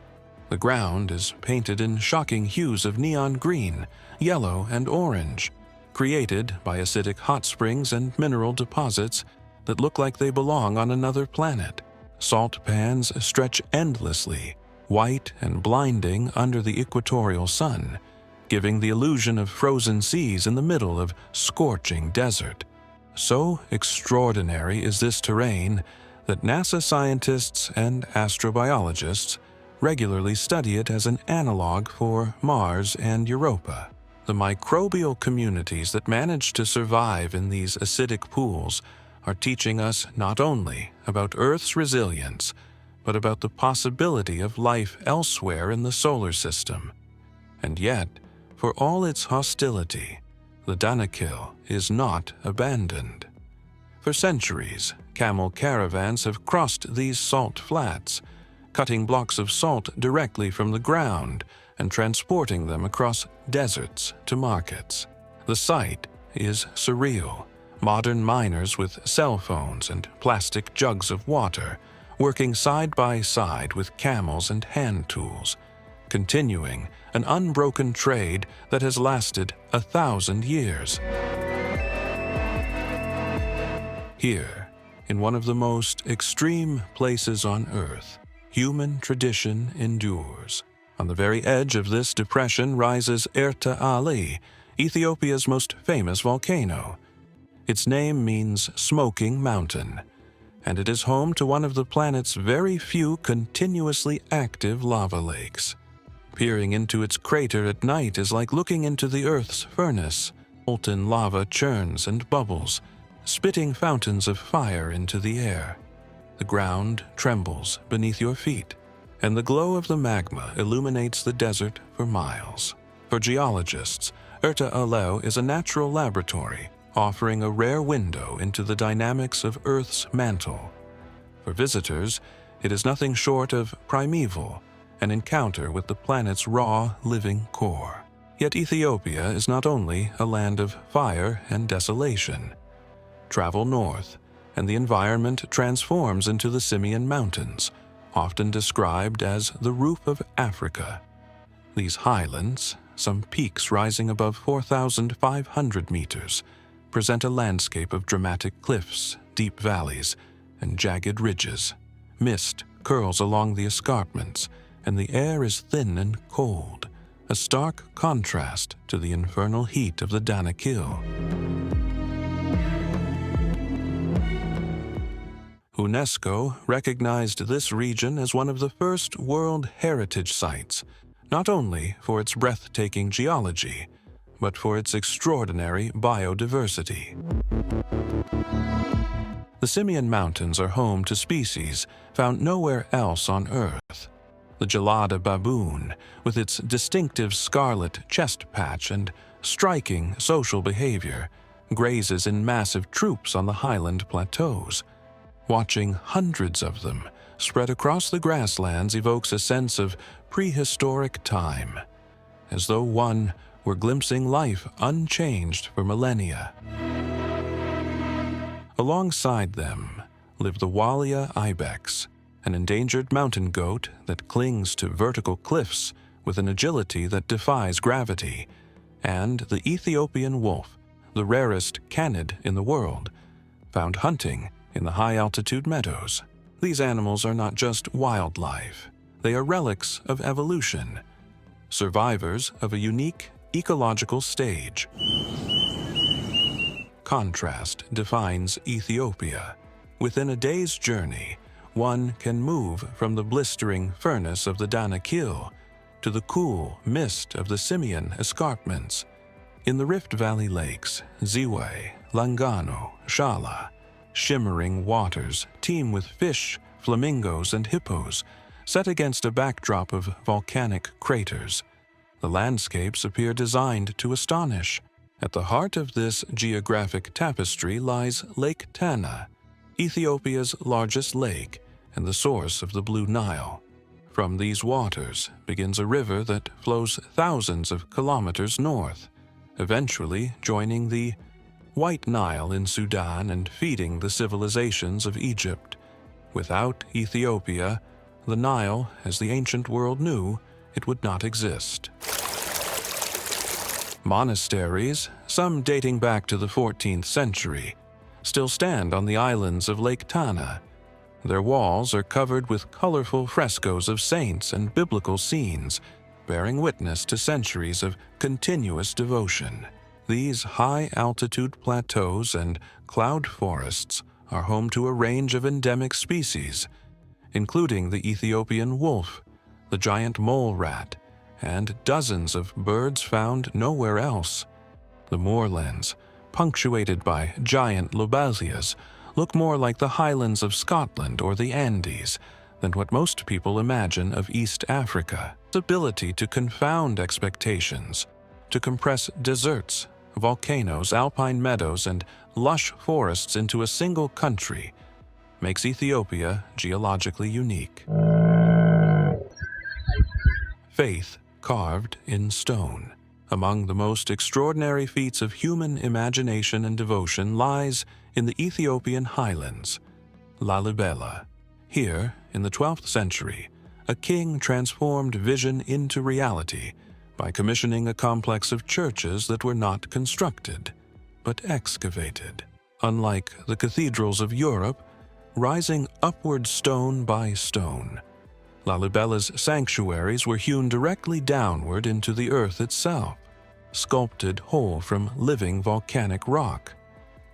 The ground is painted in shocking hues of neon green, yellow, and orange, created by acidic hot springs and mineral deposits that look like they belong on another planet. Salt pans stretch endlessly, white and blinding under the equatorial sun, giving the illusion of frozen seas in the middle of scorching desert. So extraordinary is this terrain that NASA scientists and astrobiologists regularly study it as an analog for Mars and Europa. The microbial communities that manage to survive in these acidic pools are teaching us not only about Earth's resilience, but about the possibility of life elsewhere in the solar system. And yet, for all its hostility, the Danakil is not abandoned. For centuries, camel caravans have crossed these salt flats, cutting blocks of salt directly from the ground and transporting them across deserts to markets. The sight is surreal. Modern miners with cell phones and plastic jugs of water working side by side with camels and hand tools, continuing an unbroken trade that has lasted 1,000 years. Here, in one of the most extreme places on Earth, human tradition endures. On the very edge of this depression rises Eritrea, Ethiopia's most famous volcano. Its name means smoking mountain, and it is home to one of the planet's very few continuously active lava lakes. Peering into its crater at night is like looking into the Earth's furnace. Molten lava churns and bubbles, spitting fountains of fire into the air. The ground trembles beneath your feet, and the glow of the magma illuminates the desert for miles. For geologists, Eritrea is a natural laboratory, offering a rare window into the dynamics of Earth's mantle. For visitors, it is nothing short of primeval, an encounter with the planet's raw, living core. Yet Ethiopia is not only a land of fire and desolation. Travel north, and the environment transforms into the Simien Mountains, often described as the roof of Africa. These highlands, some peaks rising above 4,500 meters, present a landscape of dramatic cliffs, deep valleys, and jagged ridges. Mist curls along the escarpments, and the air is thin and cold, a stark contrast to the infernal heat of the Danakil. UNESCO recognized this region as one of the first World Heritage Sites, not only for its breathtaking geology, but for its extraordinary biodiversity. The Simien Mountains are home to species found nowhere else on Earth. The gelada baboon, with its distinctive scarlet chest patch and striking social behavior, grazes in massive troops on the highland plateaus. Watching hundreds of them spread across the grasslands evokes a sense of prehistoric time, as though one were glimpsing life unchanged for millennia. Alongside them live the walia ibex, an endangered mountain goat that clings to vertical cliffs with an agility that defies gravity, and the Ethiopian wolf, the rarest canid in the world, found hunting in the high-altitude meadows. These animals are not just wildlife. They are relics of evolution, survivors of a unique ecological stage. Contrast defines Ethiopia. Within a day's journey, one can move from the blistering furnace of the Danakil to the cool mist of the Simien escarpments. In the Rift Valley lakes, Ziwe, Langano, Shala, shimmering waters teem with fish, flamingos, and hippos, set against a backdrop of volcanic craters. The landscapes appear designed to astonish. At the heart of this geographic tapestry lies Lake Tana, Ethiopia's largest lake and the source of the Blue Nile. From these waters begins a river that flows thousands of kilometers north, eventually joining the White Nile in Sudan and feeding the civilizations of Egypt. Without Ethiopia, the Nile, as the ancient world knew, it would not exist. Monasteries, some dating back to the 14th century, still stand on the islands of Lake Tana. Their walls are covered with colorful frescoes of saints and biblical scenes, bearing witness to centuries of continuous devotion. These high-altitude plateaus and cloud forests are home to a range of endemic species, including the Ethiopian wolf, the giant mole rat, and dozens of birds found nowhere else. The moorlands, punctuated by giant lobelias, look more like the highlands of Scotland or the Andes than what most people imagine of East Africa. Its ability to confound expectations, to compress deserts, volcanoes, alpine meadows, and lush forests into a single country, makes Ethiopia geologically unique. Faith carved in stone. Among the most extraordinary feats of human imagination and devotion lies in the Ethiopian highlands, Lalibela. Here, in the 12th century, a king transformed vision into reality by commissioning a complex of churches that were not constructed, but excavated. Unlike the cathedrals of Europe, rising upward stone by stone, Lalibela's sanctuaries were hewn directly downward into the earth itself, sculpted whole from living volcanic rock.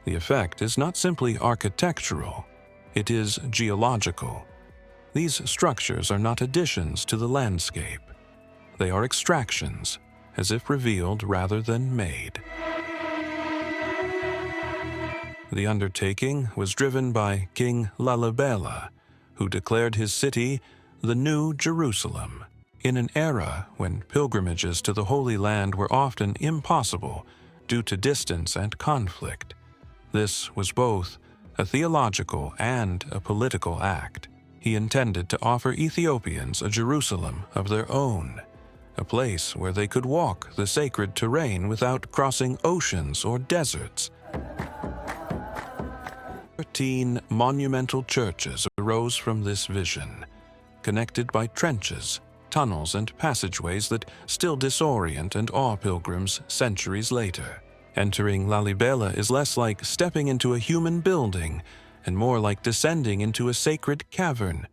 The effect is not simply architectural, it is geological. These structures are not additions to the landscape. They are extractions, as if revealed rather than made. The undertaking was driven by King Lalibela, who declared his city the New Jerusalem. In an era when pilgrimages to the Holy Land were often impossible due to distance and conflict, this was both a theological and a political act. He intended to offer Ethiopians a Jerusalem of their own, a place where they could walk the sacred terrain without crossing oceans or deserts. 13 monumental churches arose from this vision, connected by trenches, tunnels, and passageways that still disorient and awe pilgrims centuries later. Entering Lalibela is less like stepping into a human building and more like descending into a sacred cavern.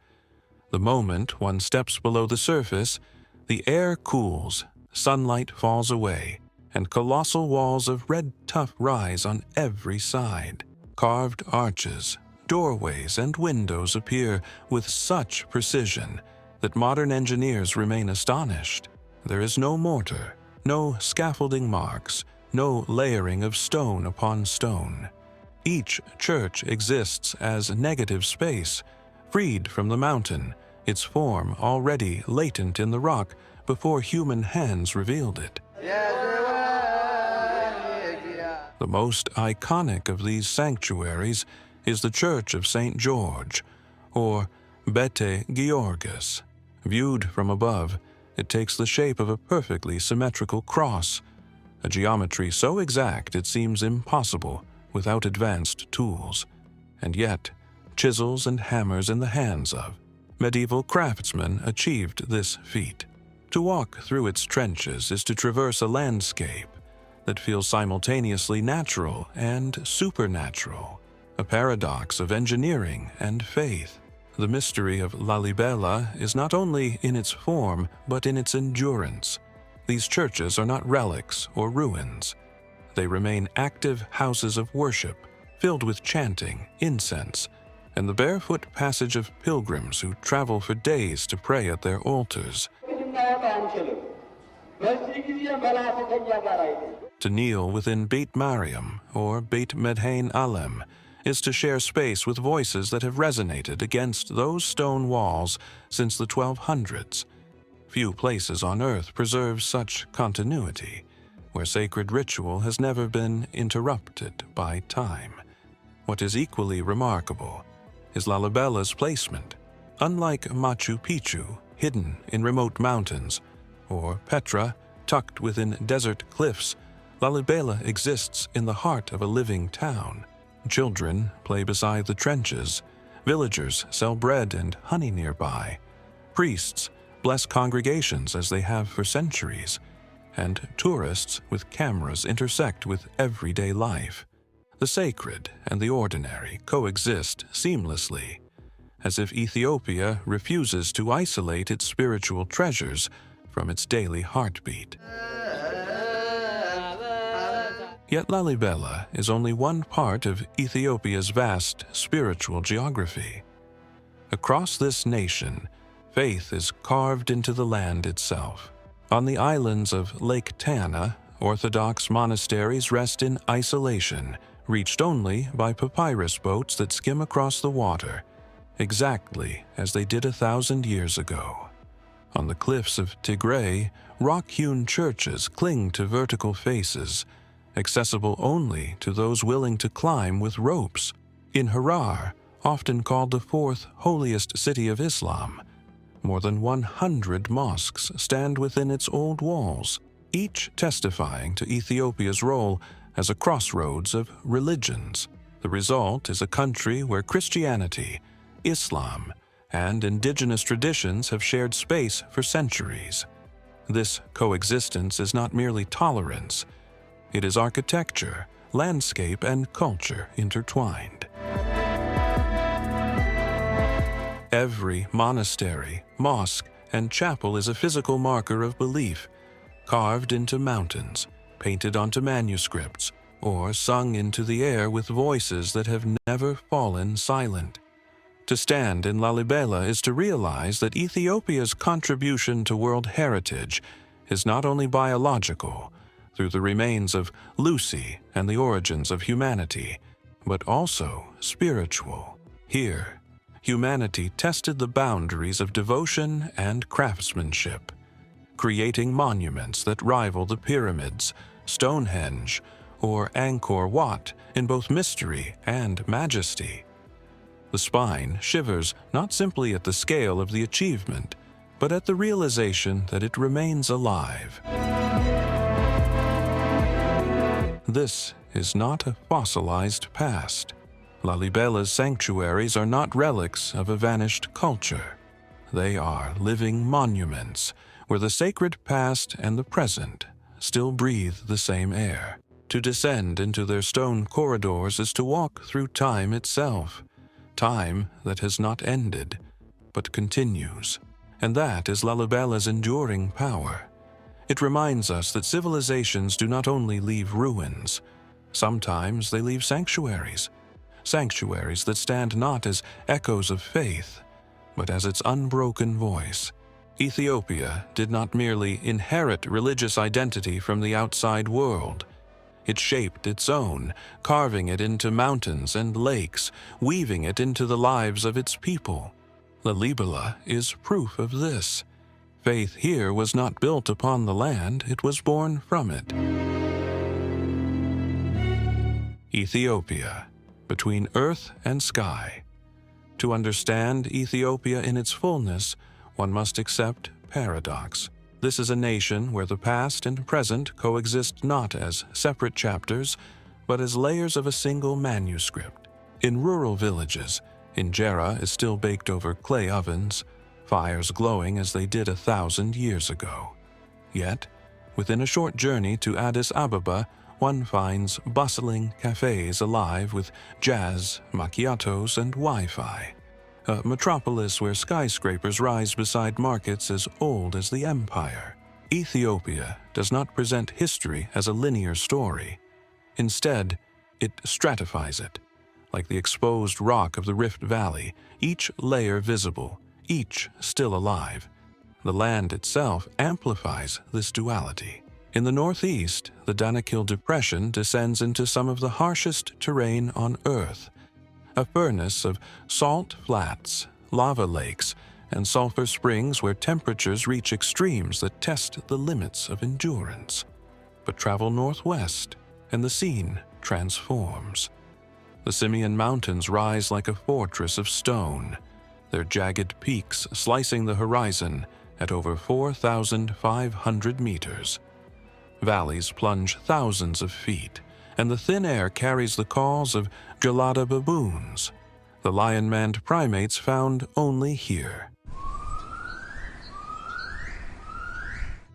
The moment one steps below the surface, the air cools, sunlight falls away, and colossal walls of red tuff rise on every side. Carved arches, doorways, and windows appear with such precision that modern engineers remain astonished. There is no mortar, no scaffolding marks, no layering of stone upon stone. Each church exists as negative space, freed from the mountain, its form already latent in the rock before human hands revealed it. The most iconic of these sanctuaries is the Church of St. George, or Bete Georgis. Viewed from above, it takes the shape of a perfectly symmetrical cross, a geometry so exact it seems impossible without advanced tools, and yet chisels and hammers in the hands of medieval craftsmen achieved this feat. To walk through its trenches is to traverse a landscape that feels simultaneously natural and supernatural, a paradox of engineering and faith. The mystery of Lalibela is not only in its form, but in its endurance. These churches are not relics or ruins. They remain active houses of worship, filled with chanting, incense, and the barefoot passage of pilgrims who travel for days to pray at their altars. To kneel within Beit Mariam, or Beit Medhain Alem, is to share space with voices that have resonated against those stone walls since the 1200s. Few places on earth preserve such continuity, where sacred ritual has never been interrupted by time. What is equally remarkable is Lalibela's placement. Unlike Machu Picchu, hidden in remote mountains, or Petra, tucked within desert cliffs, Lalibela exists in the heart of a living town. Children play beside the trenches. Villagers sell bread and honey nearby. Priests bless congregations as they have for centuries. And tourists with cameras intersect with everyday life. The sacred and the ordinary coexist seamlessly, as if Ethiopia refuses to isolate its spiritual treasures from its daily heartbeat. Yet Lalibela is only one part of Ethiopia's vast spiritual geography. Across this nation, faith is carved into the land itself. On the islands of Lake Tana, Orthodox monasteries rest in isolation, reached only by papyrus boats that skim across the water, exactly as they did 1,000 years ago. On the cliffs of Tigray, rock-hewn churches cling to vertical faces, accessible only to those willing to climb with ropes. In Harar, often called the fourth holiest city of Islam, more than 100 mosques stand within its old walls, each testifying to Ethiopia's role as a crossroads of religions. The result is a country where Christianity, Islam, and indigenous traditions have shared space for centuries. This coexistence is not merely tolerance. It is architecture, landscape, and culture intertwined. Every monastery, mosque, and chapel is a physical marker of belief, carved into mountains, painted onto manuscripts, or sung into the air with voices that have never fallen silent. To stand in Lalibela is to realize that Ethiopia's contribution to world heritage is not only biological, through the remains of Lucy and the origins of humanity, but also spiritual. Here, humanity tested the boundaries of devotion and craftsmanship, creating monuments that rival the pyramids, Stonehenge, or Angkor Wat in both mystery and majesty. The spine shivers not simply at the scale of the achievement, but at the realization that it remains alive. This is not a fossilized past. Lalibela's sanctuaries are not relics of a vanished culture. They are living monuments where the sacred past and the present still breathe the same air. To descend into their stone corridors is to walk through time itself, time that has not ended, but continues. And that is Lalibela's enduring power. It reminds us that civilizations do not only leave ruins. Sometimes they leave sanctuaries, sanctuaries that stand not as echoes of faith, but as its unbroken voice. Ethiopia did not merely inherit religious identity from the outside world. It shaped its own, carving it into mountains and lakes, weaving it into the lives of its people. Lalibela is proof of this. Faith here was not built upon the land, it was born from it. Ethiopia, between earth and sky. To understand Ethiopia in its fullness, one must accept paradox. This is a nation where the past and present coexist not as separate chapters, but as layers of a single manuscript. In rural villages, injera is still baked over clay ovens, fires glowing as they did 1,000 years ago. Yet, within a short journey to Addis Ababa, one finds bustling cafes alive with jazz, macchiatos, and Wi-Fi. A metropolis where skyscrapers rise beside markets as old as the empire. Ethiopia does not present history as a linear story. Instead, it stratifies it, like the exposed rock of the Rift Valley, each layer visible, each still alive. The land itself amplifies this duality. In the northeast, the Danakil Depression descends into some of the harshest terrain on Earth, a furnace of salt flats, lava lakes, and sulfur springs where temperatures reach extremes that test the limits of endurance. But travel northwest, and the scene transforms. The Simeon Mountains rise like a fortress of stone, their jagged peaks slicing the horizon at over 4,500 meters. Valleys plunge thousands of feet, and the thin air carries the calls of gelada baboons, the lion-maned primates found only here.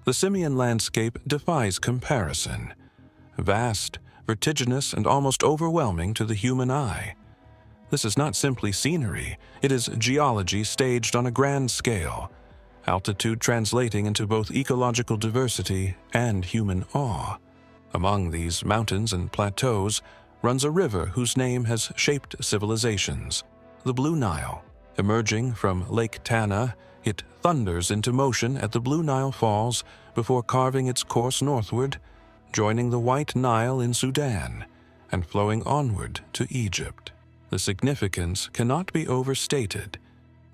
The simian landscape defies comparison. Vast, vertiginous, and almost overwhelming to the human eye. This is not simply scenery, it is geology staged on a grand scale, altitude translating into both ecological diversity and human awe. Among these mountains and plateaus runs a river whose name has shaped civilizations, the Blue Nile. Emerging from Lake Tana, it thunders into motion at the Blue Nile Falls before carving its course northward, joining the White Nile in Sudan, and flowing onward to Egypt. The significance cannot be overstated.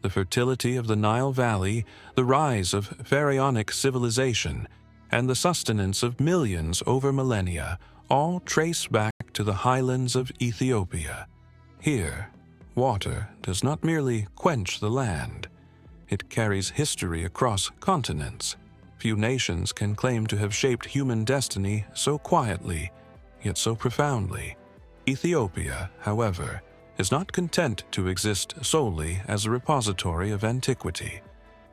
The fertility of the Nile Valley, the rise of pharaonic civilization, and the sustenance of millions over millennia all trace back to the highlands of Ethiopia. Here, water does not merely quench the land. It carries history across continents. Few nations can claim to have shaped human destiny so quietly, yet so profoundly. Ethiopia, however, is not content to exist solely as a repository of antiquity.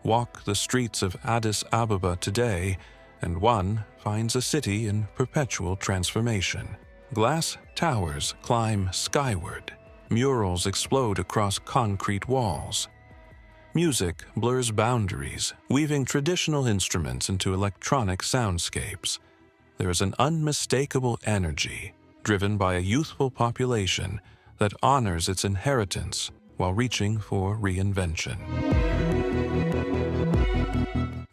Walk the streets of Addis Ababa today, and one finds a city in perpetual transformation. Glass towers climb skyward. Murals explode across concrete walls. Music blurs boundaries, weaving traditional instruments into electronic soundscapes. There is an unmistakable energy, driven by a youthful population that honors its inheritance while reaching for reinvention.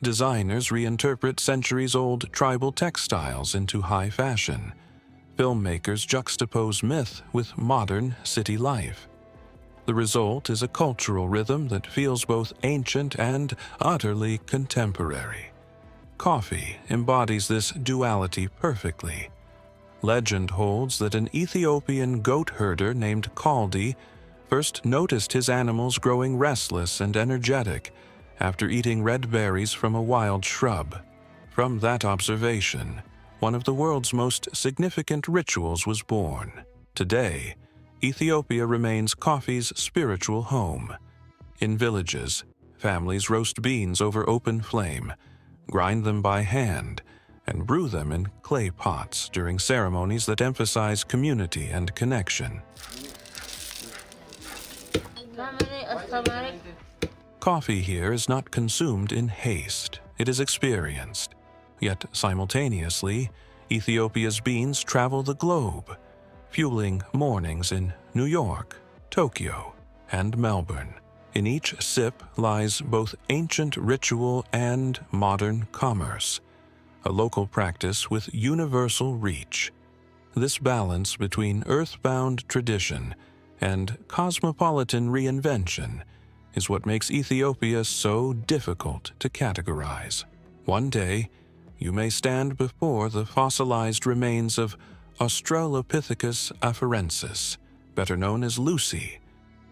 Designers reinterpret centuries-old tribal textiles into high fashion. Filmmakers juxtapose myth with modern city life. The result is a cultural rhythm that feels both ancient and utterly contemporary. Coffee embodies this duality perfectly. Legend holds that an Ethiopian goat herder named Kaldi first noticed his animals growing restless and energetic after eating red berries from a wild shrub. From that observation, one of the world's most significant rituals was born. Today, Ethiopia remains coffee's spiritual home. In villages, families roast beans over open flame, grind them by hand, and brew them in clay pots during ceremonies that emphasize community and connection. Coffee here is not consumed in haste, it is experienced. Yet simultaneously, Ethiopia's beans travel the globe, fueling mornings in New York, Tokyo, and Melbourne. In each sip lies both ancient ritual and modern commerce, a local practice with universal reach. This balance between earthbound tradition and cosmopolitan reinvention is what makes Ethiopia so difficult to categorize. One day, you may stand before the fossilized remains of Australopithecus afarensis, better known as Lucy,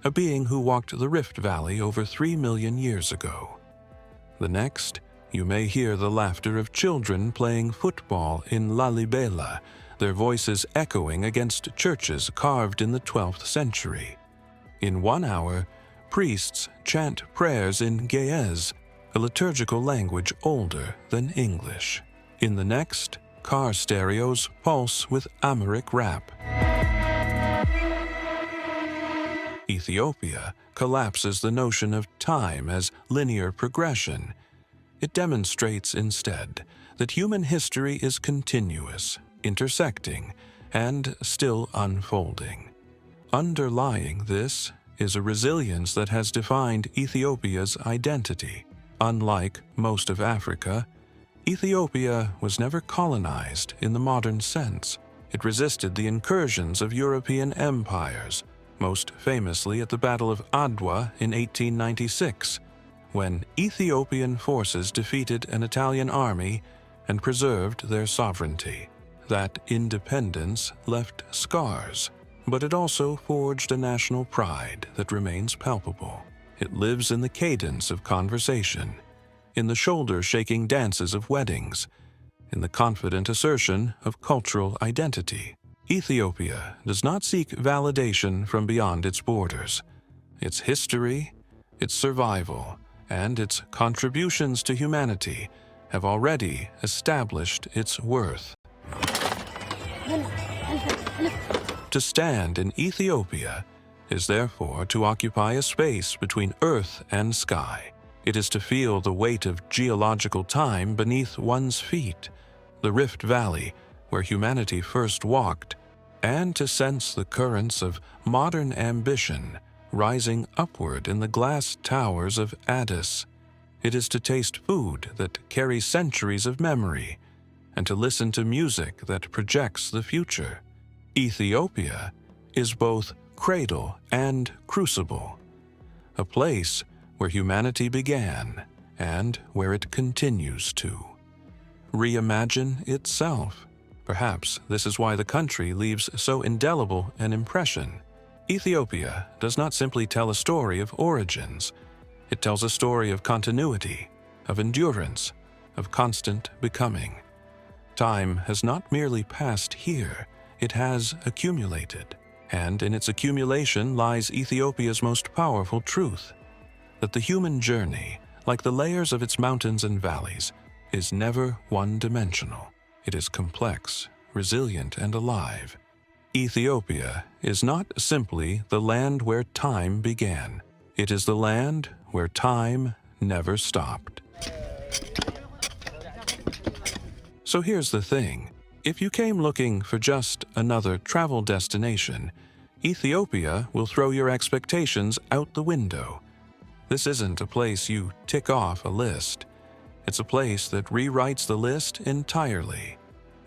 a being who walked the Rift Valley over 3 million years ago. The next, you may hear the laughter of children playing football in Lalibela, their voices echoing against churches carved in the 12th century. In 1 hour, priests chant prayers in Ge'ez, a liturgical language older than English. In the next, car stereos pulse with Amharic rap. Ethiopia collapses the notion of time as linear progression. It demonstrates instead that human history is continuous, intersecting, and still unfolding. Underlying this is a resilience that has defined Ethiopia's identity. Unlike most of Africa, Ethiopia was never colonized in the modern sense. It resisted the incursions of European empires, most famously at the Battle of Adwa in 1896, when Ethiopian forces defeated an Italian army and preserved their sovereignty. That independence left scars, but it also forged a national pride that remains palpable. It lives in the cadence of conversation, in the shoulder-shaking dances of weddings, in the confident assertion of cultural identity. Ethiopia does not seek validation from beyond its borders. Its history, its survival, and its contributions to humanity have already established its worth. To stand in Ethiopia is therefore to occupy a space between earth and sky. It is to feel the weight of geological time beneath one's feet, the Rift Valley where humanity first walked, and to sense the currents of modern ambition rising upward in the glass towers of Addis. It is to taste food that carries centuries of memory, and to listen to music that projects the future. Ethiopia is both cradle and crucible, a place where humanity began and where it continues to reimagine itself. Perhaps this is why the country leaves so indelible an impression. Ethiopia does not simply tell a story of origins. It tells a story of continuity, of endurance, of constant becoming. Time has not merely passed here, it has accumulated. And in its accumulation lies Ethiopia's most powerful truth, that the human journey, like the layers of its mountains and valleys, is never one-dimensional. It is complex, resilient, and alive. Ethiopia is not simply the land where time began. It is the land where time never stopped. So here's the thing. If you came looking for just another travel destination, Ethiopia will throw your expectations out the window. This isn't a place you tick off a list. It's a place that rewrites the list entirely,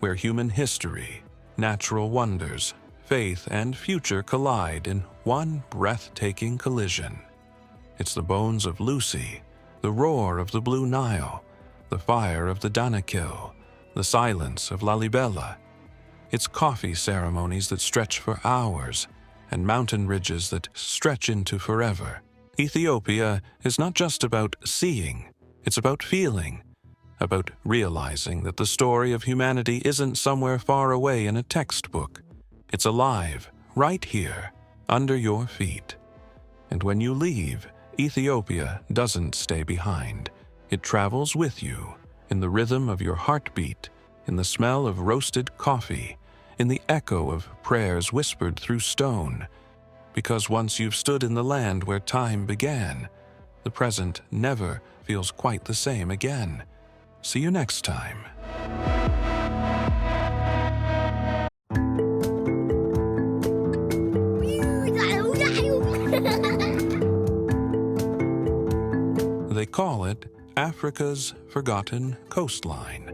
where human history, natural wonders, faith, and future collide in one breathtaking collision. It's the bones of Lucy, the roar of the Blue Nile, the fire of the Danakil, the silence of Lalibela. It's coffee ceremonies that stretch for hours, and mountain ridges that stretch into forever. Ethiopia is not just about seeing, it's about feeling, about realizing that the story of humanity isn't somewhere far away in a textbook. It's alive, right here, under your feet. And when you leave, Ethiopia doesn't stay behind. It travels with you, in the rhythm of your heartbeat, in the smell of roasted coffee, in the echo of prayers whispered through stone. Because once you've stood in the land where time began, the present never feels quite the same again. See you next time. They call it Africa's forgotten coastline.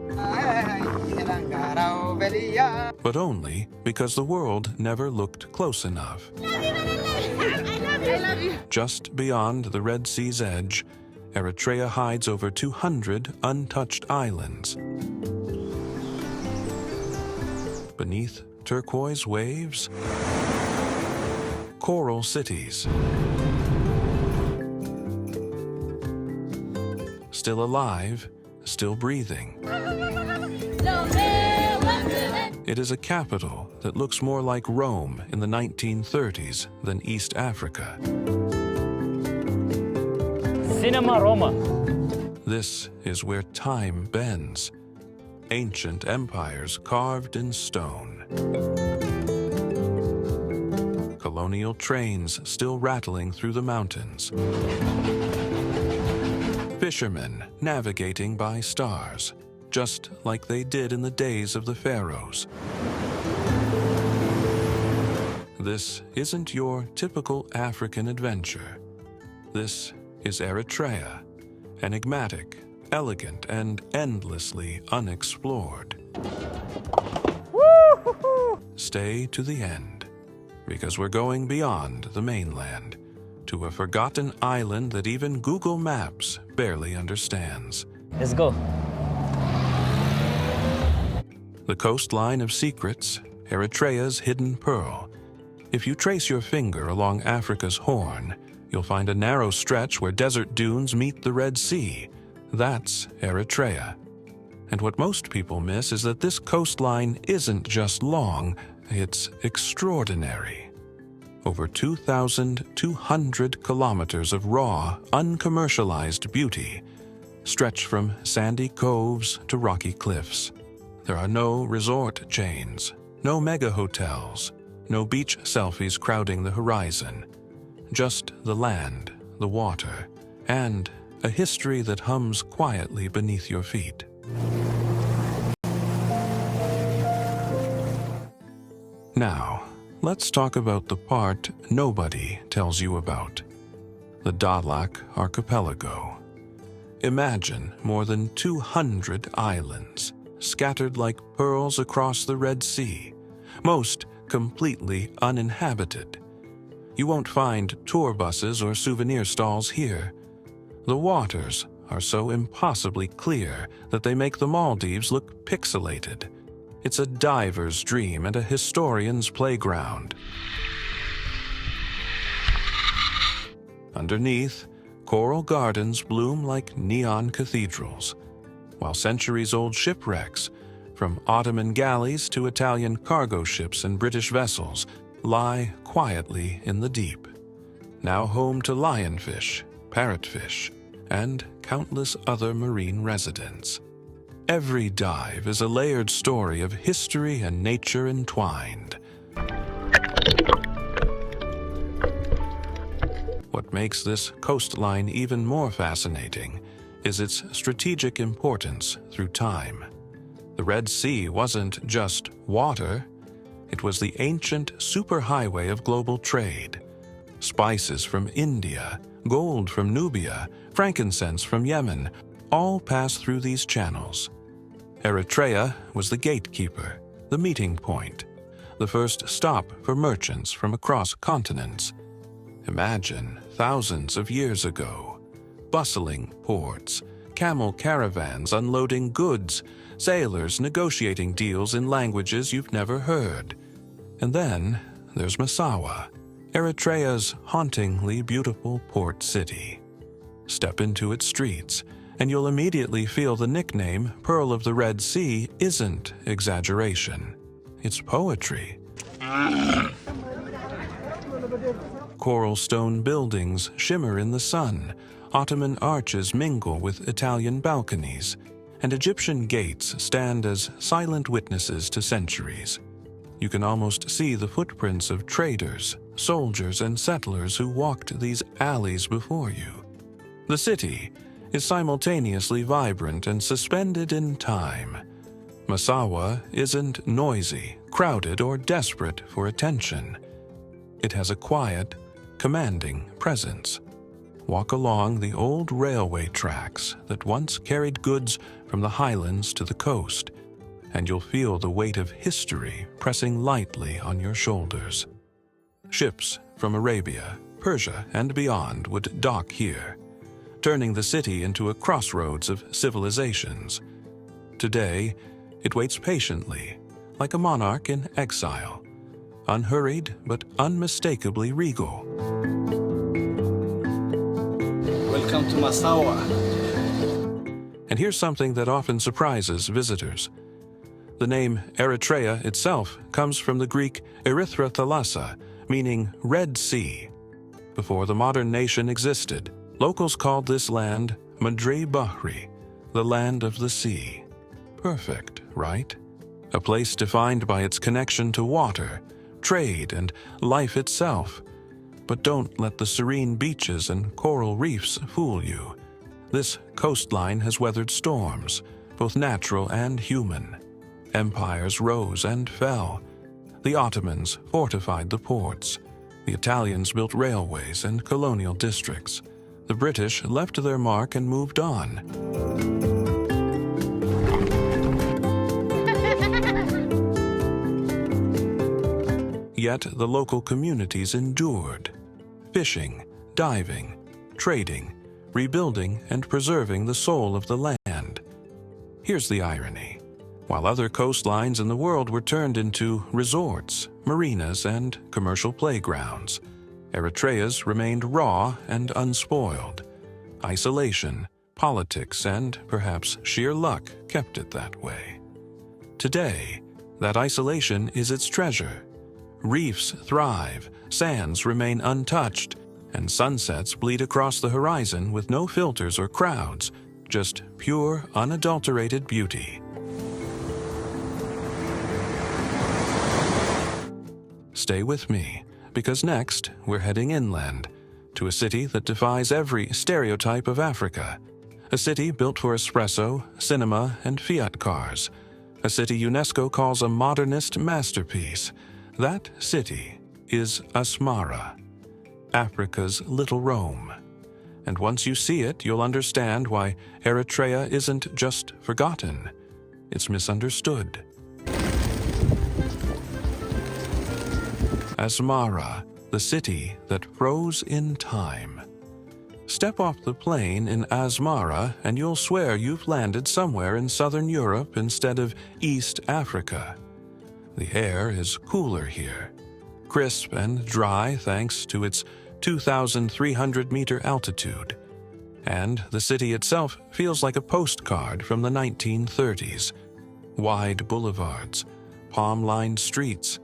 But only because the world never looked close enough. I love you. Just beyond the Red Sea's edge, Eritrea hides over 200 untouched islands. Beneath turquoise waves, coral cities. Still alive, still breathing. It is a capital that looks more like Rome in the 1930s than East Africa. Cinema Roma. This is where time bends. Ancient empires carved in stone. Colonial trains still rattling through the mountains. Fishermen navigating by stars, just like they did in the days of the pharaohs. This isn't your typical African adventure. This is Eritrea, enigmatic, elegant, and endlessly unexplored. Stay to the end, because we're going beyond the mainland, to a forgotten island that even Google Maps barely understands. Let's go. The coastline of secrets, Eritrea's hidden pearl. If you trace your finger along Africa's Horn, you'll find a narrow stretch where desert dunes meet the Red Sea. That's Eritrea. And what most people miss is that this coastline isn't just long, it's extraordinary. Over 2,200 kilometers of raw, uncommercialized beauty stretch from sandy coves to rocky cliffs. There are no resort chains, no mega hotels, no beach selfies crowding the horizon. Just the land, the water, and a history that hums quietly beneath your feet. Now, let's talk about the part nobody tells you about: the Dahlak Archipelago. Imagine more than 200 islands, scattered like pearls across the Red Sea, most completely uninhabited. You won't find tour buses or souvenir stalls here. The waters are so impossibly clear that they make the Maldives look pixelated. It's a diver's dream and a historian's playground. Underneath, coral gardens bloom like neon cathedrals, while centuries-old shipwrecks, from Ottoman galleys to Italian cargo ships and British vessels, lie quietly in the deep, now home to lionfish, parrotfish, and countless other marine residents. Every dive is a layered story of history and nature entwined. What makes this coastline even more fascinating is its strategic importance through time. The Red Sea wasn't just water, it was the ancient superhighway of global trade. Spices from India, gold from Nubia, frankincense from Yemen, all passed through these channels. Eritrea was the gatekeeper, the meeting point, the first stop for merchants from across continents. Imagine thousands of years ago, bustling ports, camel caravans unloading goods, sailors negotiating deals in languages you've never heard. And then there's Massawa, Eritrea's hauntingly beautiful port city. Step into its streets, and you'll immediately feel the nickname Pearl of the Red Sea isn't exaggeration. It's poetry. Coral stone buildings shimmer in the sun, Ottoman arches mingle with Italian balconies, and Egyptian gates stand as silent witnesses to centuries. You can almost see the footprints of traders, soldiers, and settlers who walked these alleys before you. The city is simultaneously vibrant and suspended in time. Massawa isn't noisy, crowded, or desperate for attention. It has a quiet, commanding presence. Walk along the old railway tracks that once carried goods from the highlands to the coast, and you'll feel the weight of history pressing lightly on your shoulders. Ships from Arabia, Persia, and beyond would dock here, turning the city into a crossroads of civilizations. Today, it waits patiently, like a monarch in exile, unhurried but unmistakably regal. Welcome to Massawa. And here's something that often surprises visitors. The name Eritrea itself comes from the Greek Erythra thalassa, meaning Red Sea. Before the modern nation existed, locals called this land Madre Bahri, the land of the sea. Perfect, right? A place defined by its connection to water, trade, and life itself. But don't let the serene beaches and coral reefs fool you. This coastline has weathered storms, both natural and human. Empires rose and fell. The Ottomans fortified the ports. The Italians built railways and colonial districts. The British left their mark and moved on. Yet the local communities endured, fishing, diving, trading, rebuilding, and preserving the soul of the land. Here's the irony. While other coastlines in the world were turned into resorts, marinas, and commercial playgrounds, Eritrea's remained raw and unspoiled. Isolation, Politics and perhaps sheer luck kept it that way. Today, that isolation is its treasure. Reefs thrive, sands remain untouched, and sunsets bleed across the horizon with no filters or crowds, just pure, unadulterated beauty. Stay with me, because next we're heading inland, to a city that defies every stereotype of Africa. A city built for espresso, cinema, and Fiat cars. A city UNESCO calls a modernist masterpiece. That city is Asmara, Africa's little Rome. And once you see it, you'll understand why Eritrea isn't just forgotten, it's misunderstood. Asmara, the city that froze in time. Step off the plane in Asmara and you'll swear you've landed somewhere in southern Europe instead of East Africa. The air is cooler here, crisp and dry thanks to its 2,300-meter altitude. And the city itself feels like a postcard from the 1930s. Wide boulevards, palm-lined streets,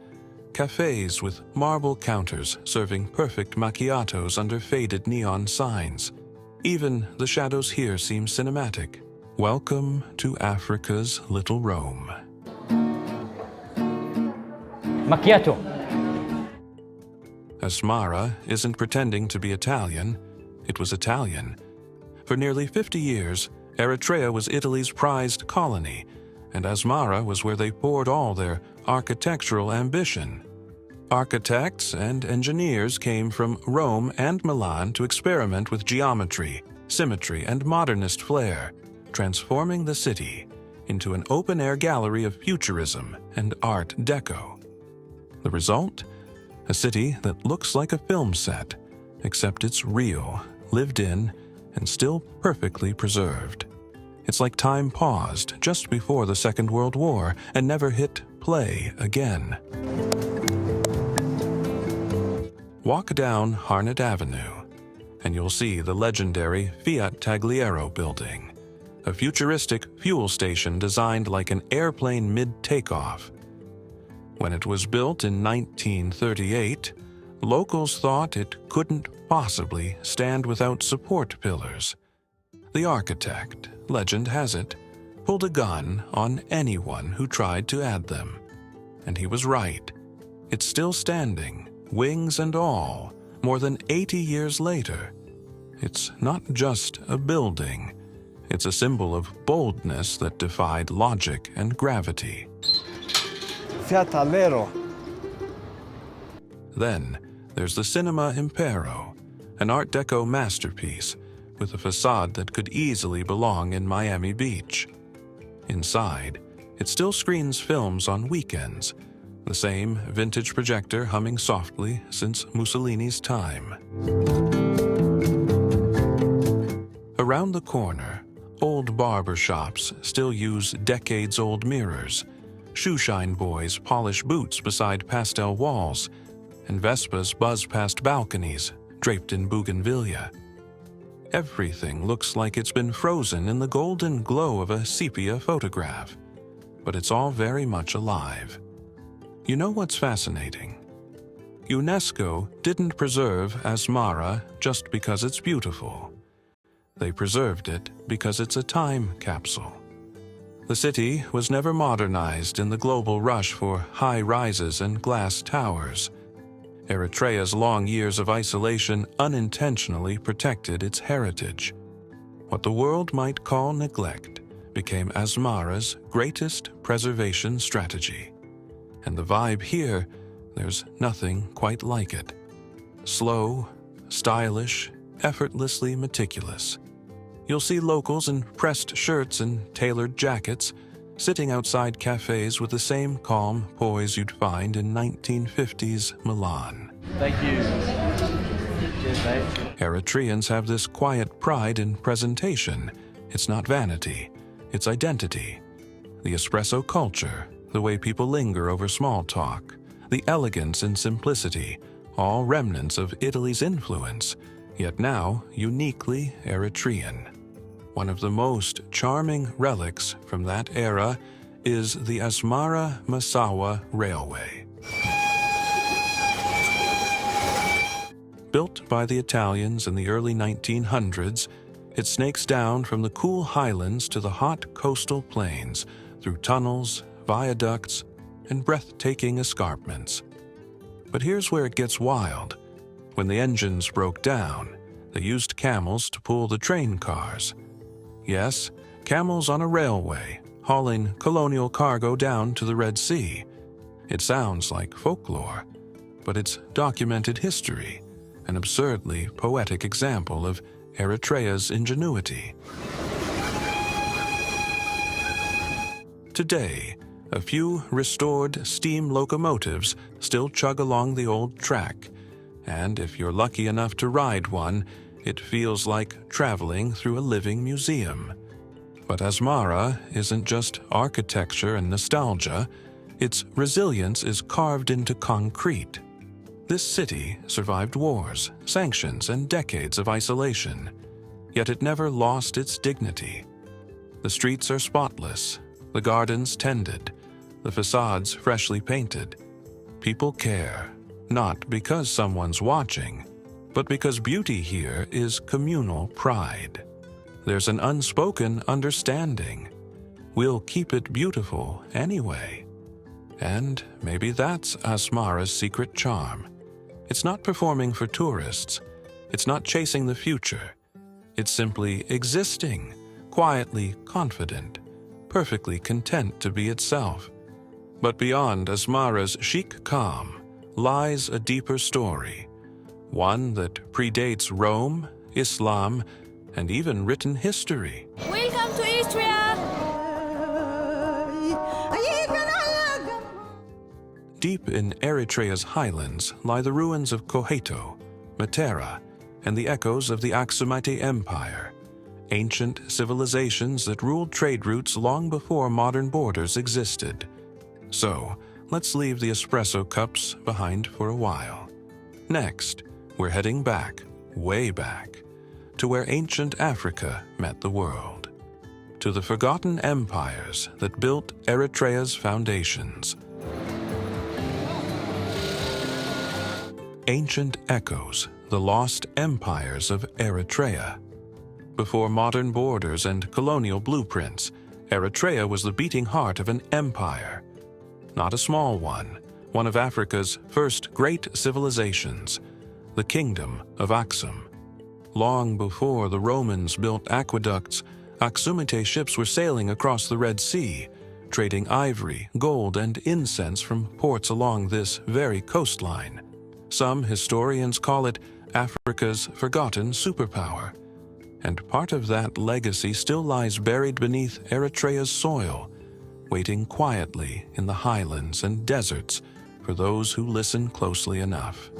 cafes with marble counters serving perfect macchiatos under faded neon signs. Even the shadows here seem cinematic. Welcome to Africa's little Rome. Macchiato. Asmara isn't pretending to be Italian. It was Italian. For nearly 50 years, Eritrea was Italy's prized colony, and Asmara was where they poured all their architectural ambition. Architects and engineers came from Rome and Milan to experiment with geometry, symmetry, and modernist flair, transforming the city into an open-air gallery of futurism and Art Deco. The result? A city that looks like a film set, except it's real, lived in, and still perfectly preserved. It's like time paused just before the Second World War and never hit play again. Walk down Harnett Avenue, and you'll see the legendary Fiat Tagliero building, a futuristic fuel station designed like an airplane mid-takeoff. When it was built in 1938, locals thought it couldn't possibly stand without support pillars. The architect, legend has it, pulled a gun on anyone who tried to add them. And he was right. It's still standing, wings and all, more than 80 years later. It's not just a building. It's a symbol of boldness that defied logic and gravity. Fiat Alero. Then there's the Cinema Impero, an Art Deco masterpiece with a facade that could easily belong in Miami Beach. Inside, it still screens films on weekends, the same vintage projector humming softly since Mussolini's time. Around the corner, old barber shops still use decades-old mirrors. Shoeshine boys polish boots beside pastel walls, and Vespas buzz past balconies draped in bougainvillea. Everything looks like it's been frozen in the golden glow of a sepia photograph, but it's all very much alive. You know what's fascinating? UNESCO didn't preserve Asmara just because it's beautiful. They preserved it because it's a time capsule. The city was never modernized in the global rush for high rises and glass towers. Eritrea's long years of isolation unintentionally protected its heritage. What the world might call neglect became Asmara's greatest preservation strategy. And the vibe here, there's nothing quite like it. Slow, stylish, effortlessly meticulous. You'll see locals in pressed shirts and tailored jackets, sitting outside cafes with the same calm poise you'd find in 1950s Milan. Thank you. Cheers, mate. Eritreans have this quiet pride in presentation. It's not vanity, it's identity. The espresso culture, the way people linger over small talk, the elegance and simplicity, all remnants of Italy's influence, yet now uniquely Eritrean. One of the most charming relics from that era is the Asmara-Massawa Railway. Built by the Italians in the early 1900s, it snakes down from the cool highlands to the hot coastal plains through tunnels, viaducts, and breathtaking escarpments. But here's where it gets wild. When the engines broke down, they used camels to pull the train cars. Yes, camels on a railway, hauling colonial cargo down to the Red Sea. It sounds like folklore, but it's documented history, an absurdly poetic example of Eritrea's ingenuity. Today, a few restored steam locomotives still chug along the old track, and if you're lucky enough to ride one, it feels like traveling through a living museum. But Asmara isn't just architecture and nostalgia, its resilience is carved into concrete. This city survived wars, sanctions, and decades of isolation, yet it never lost its dignity. The streets are spotless, the gardens tended, the facades freshly painted. People care, not because someone's watching, but because beauty here is communal pride. There's an unspoken understanding. We'll keep it beautiful anyway. And maybe that's Asmara's secret charm. It's not performing for tourists. It's not chasing the future. It's simply existing, quietly confident, perfectly content to be itself. But beyond Asmara's chic calm lies a deeper story, one that predates Rome, Islam, and even written history. Welcome to Eritrea! Deep in Eritrea's highlands lie the ruins of Coheto, Matera, and the echoes of the Aksumite Empire, ancient civilizations that ruled trade routes long before modern borders existed. So, let's leave the espresso cups behind for a while. Next, we're heading back, way back, to where ancient Africa met the world, to the forgotten empires that built Eritrea's foundations. Ancient echoes, the lost empires of Eritrea. Before modern borders and colonial blueprints, Eritrea was the beating heart of an empire. Not a small one of Africa's first great civilizations, the Kingdom of Aksum. Long before the Romans built aqueducts, Aksumite ships were sailing across the Red Sea, trading ivory, gold, and incense from ports along this very coastline. Some historians call it Africa's forgotten superpower, and part of that legacy still lies buried beneath Eritrea's soil, waiting quietly in the highlands and deserts for those who listen closely enough.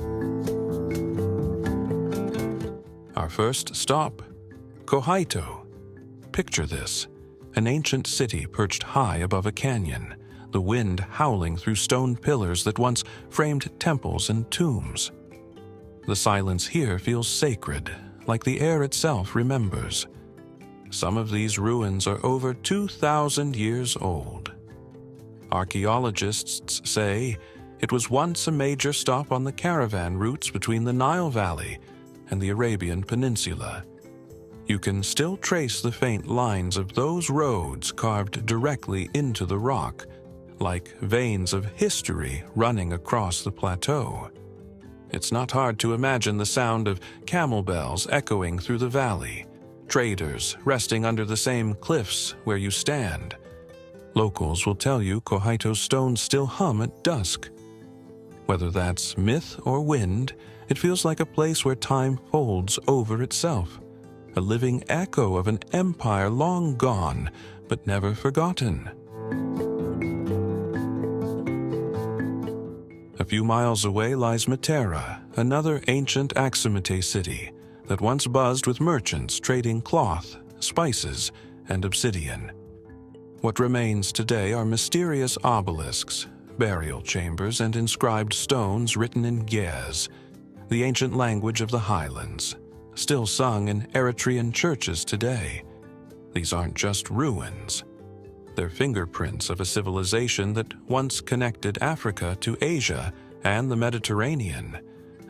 Our first stop, Coheto. Picture this, an ancient city perched high above a canyon, the wind howling through stone pillars that once framed temples and tombs. The silence here feels sacred, like the air itself remembers. Some of these ruins are over 2,000 years old. Archaeologists say it was once a major stop on the caravan routes between the Nile Valley and the Arabian Peninsula. You can still trace the faint lines of those roads carved directly into the rock, like veins of history running across the plateau. It's not hard to imagine the sound of camel bells echoing through the valley, traders resting under the same cliffs where you stand. Locals will tell you Coheto's stones still hum at dusk. Whether that's myth or wind, it feels like a place where time folds over itself, a living echo of an empire long gone but never forgotten. A few miles away lies Matera, another ancient Aksumite city that once buzzed with merchants trading cloth, spices, and obsidian. What remains today are mysterious obelisks, burial chambers, and inscribed stones written in Ge'ez, the ancient language of the highlands, still sung in Eritrean churches today. These aren't just ruins. They're fingerprints of a civilization that once connected Africa to Asia and the Mediterranean,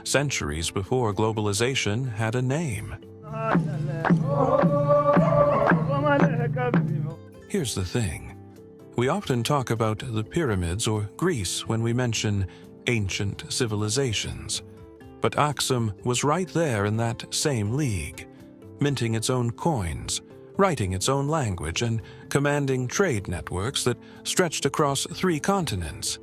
centuries before globalization had a name. Here's the thing. We often talk about the pyramids or Greece when we mention ancient civilizations. But Aksum was right there in that same league, minting its own coins, writing its own language, and commanding trade networks that stretched across 3 continents.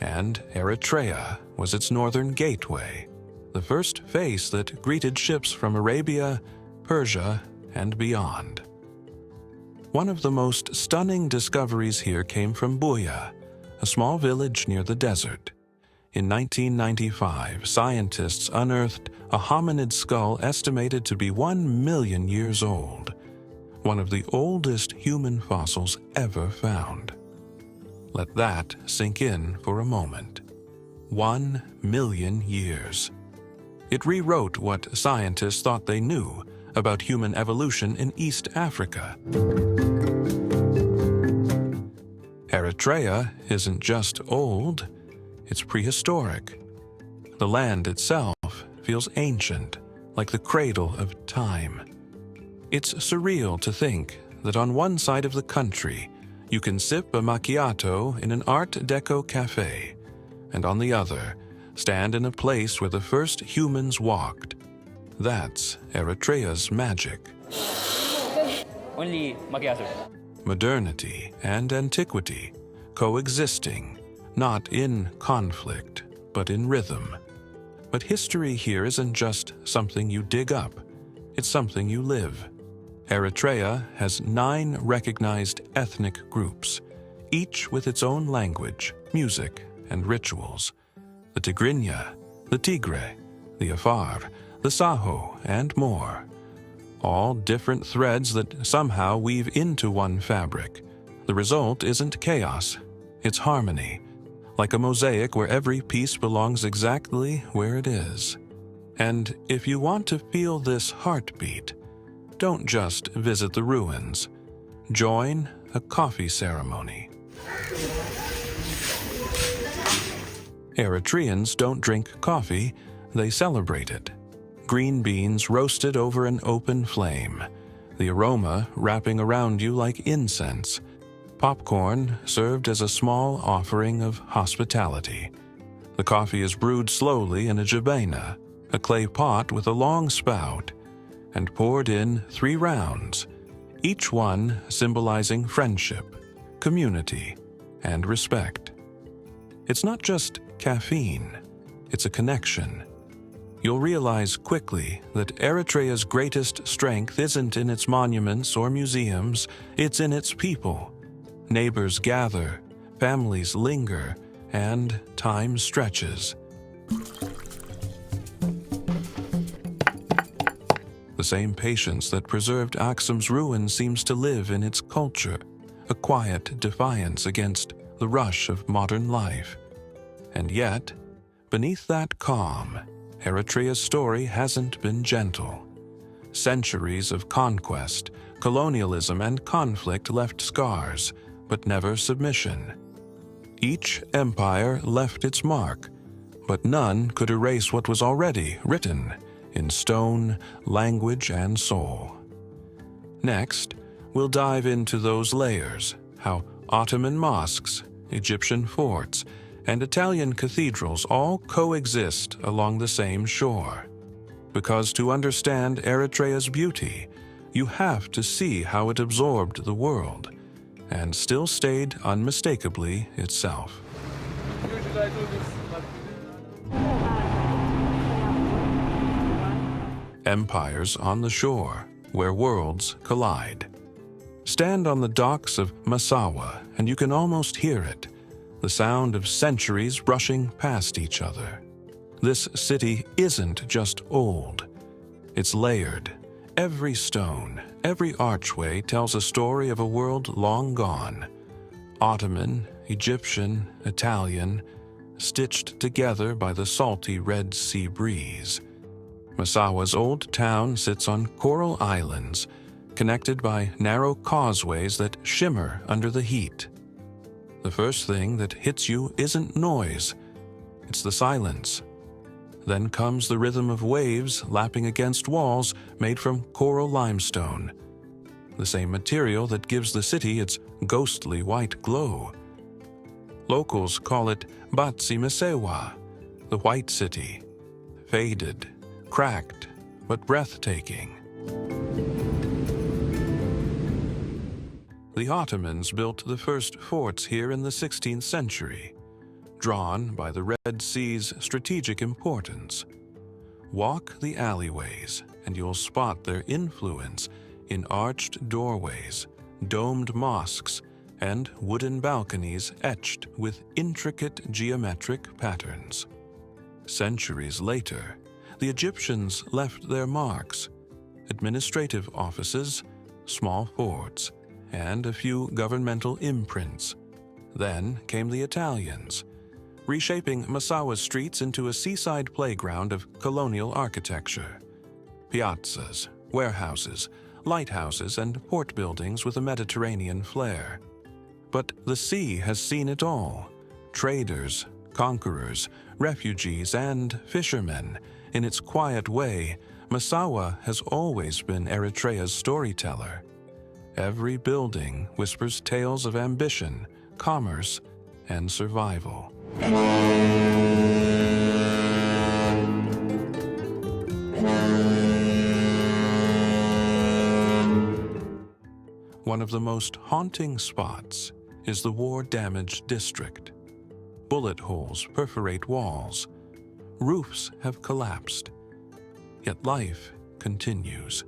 And Eritrea was its northern gateway, the first face that greeted ships from Arabia, Persia, and beyond. One of the most stunning discoveries here came from Buya, a small village near the desert. In 1995, scientists unearthed a hominid skull estimated to be 1 million years old, one of the oldest human fossils ever found. Let that sink in for a moment. 1 million years. It rewrote what scientists thought they knew about human evolution in East Africa. Eritrea isn't just old, it's prehistoric. The land itself feels ancient, like the cradle of time. It's surreal to think that on one side of the country, you can sip a macchiato in an Art Deco cafe, and on the other, stand in a place where the first humans walked. That's Eritrea's magic. Only macchiato. Modernity and antiquity coexisting, not in conflict, but in rhythm. But history here isn't just something you dig up, it's something you live. Eritrea has 9 recognized ethnic groups, each with its own language, music, and rituals. The Tigrinya, the Tigre, the Afar, the Saho, and more. All different threads that somehow weave into one fabric. The result isn't chaos, it's harmony, like a mosaic where every piece belongs exactly where it is. And if you want to feel this heartbeat, don't just visit the ruins. Join a coffee ceremony. Eritreans don't drink coffee, they celebrate it. Green beans roasted over an open flame, the aroma wrapping around you like incense. Popcorn served as a small offering of hospitality. The coffee is brewed slowly in a jabena, a clay pot with a long spout, and poured in 3 rounds, each one symbolizing friendship, community, and respect. It's not just caffeine, it's a connection. You'll realize quickly that Eritrea's greatest strength isn't in its monuments or museums, it's in its people. Neighbors gather, families linger, and time stretches. The same patience that preserved Aksum's ruins seems to live in its culture, a quiet defiance against the rush of modern life. And yet, beneath that calm, Eritrea's story hasn't been gentle. Centuries of conquest, colonialism, and conflict left scars, but never submission. Each empire left its mark, but none could erase what was already written in stone, language, and soul. Next, we'll dive into those layers, how Ottoman mosques, Egyptian forts, and Italian cathedrals all coexist along the same shore. Because to understand Eritrea's beauty, you have to see how it absorbed the world and still stayed unmistakably itself. Empires on the shore, where worlds collide. Stand on the docks of Massawa and you can almost hear it, the sound of centuries rushing past each other. This city isn't just old, it's layered. Every stone, every archway tells a story of a world long gone. Ottoman, Egyptian, Italian, stitched together by the salty Red Sea breeze. Massawa's old town sits on coral islands, connected by narrow causeways that shimmer under the heat. The first thing that hits you isn't noise, it's the silence. Then comes the rhythm of waves lapping against walls made from coral limestone, the same material that gives the city its ghostly white glow. Locals call it Batsi Mesewa, the White City, faded, cracked, but breathtaking. The Ottomans built the first forts here in the 16th century, drawn by the Red Sea's strategic importance. Walk the alleyways, and you'll spot their influence in arched doorways, domed mosques, and wooden balconies etched with intricate geometric patterns. Centuries later, the Egyptians left their marks: administrative offices, small forts, and a few governmental imprints. Then came the Italians, reshaping Massawa's streets into a seaside playground of colonial architecture. Piazzas, warehouses, lighthouses, and port buildings with a Mediterranean flair. But the sea has seen it all: traders, conquerors, refugees, and fishermen. In its quiet way, Massawa has always been Eritrea's storyteller. Every building whispers tales of ambition, commerce, and survival. One of the most haunting spots is the war-damaged district. Bullet holes perforate walls. Roofs have collapsed. Yet life continues.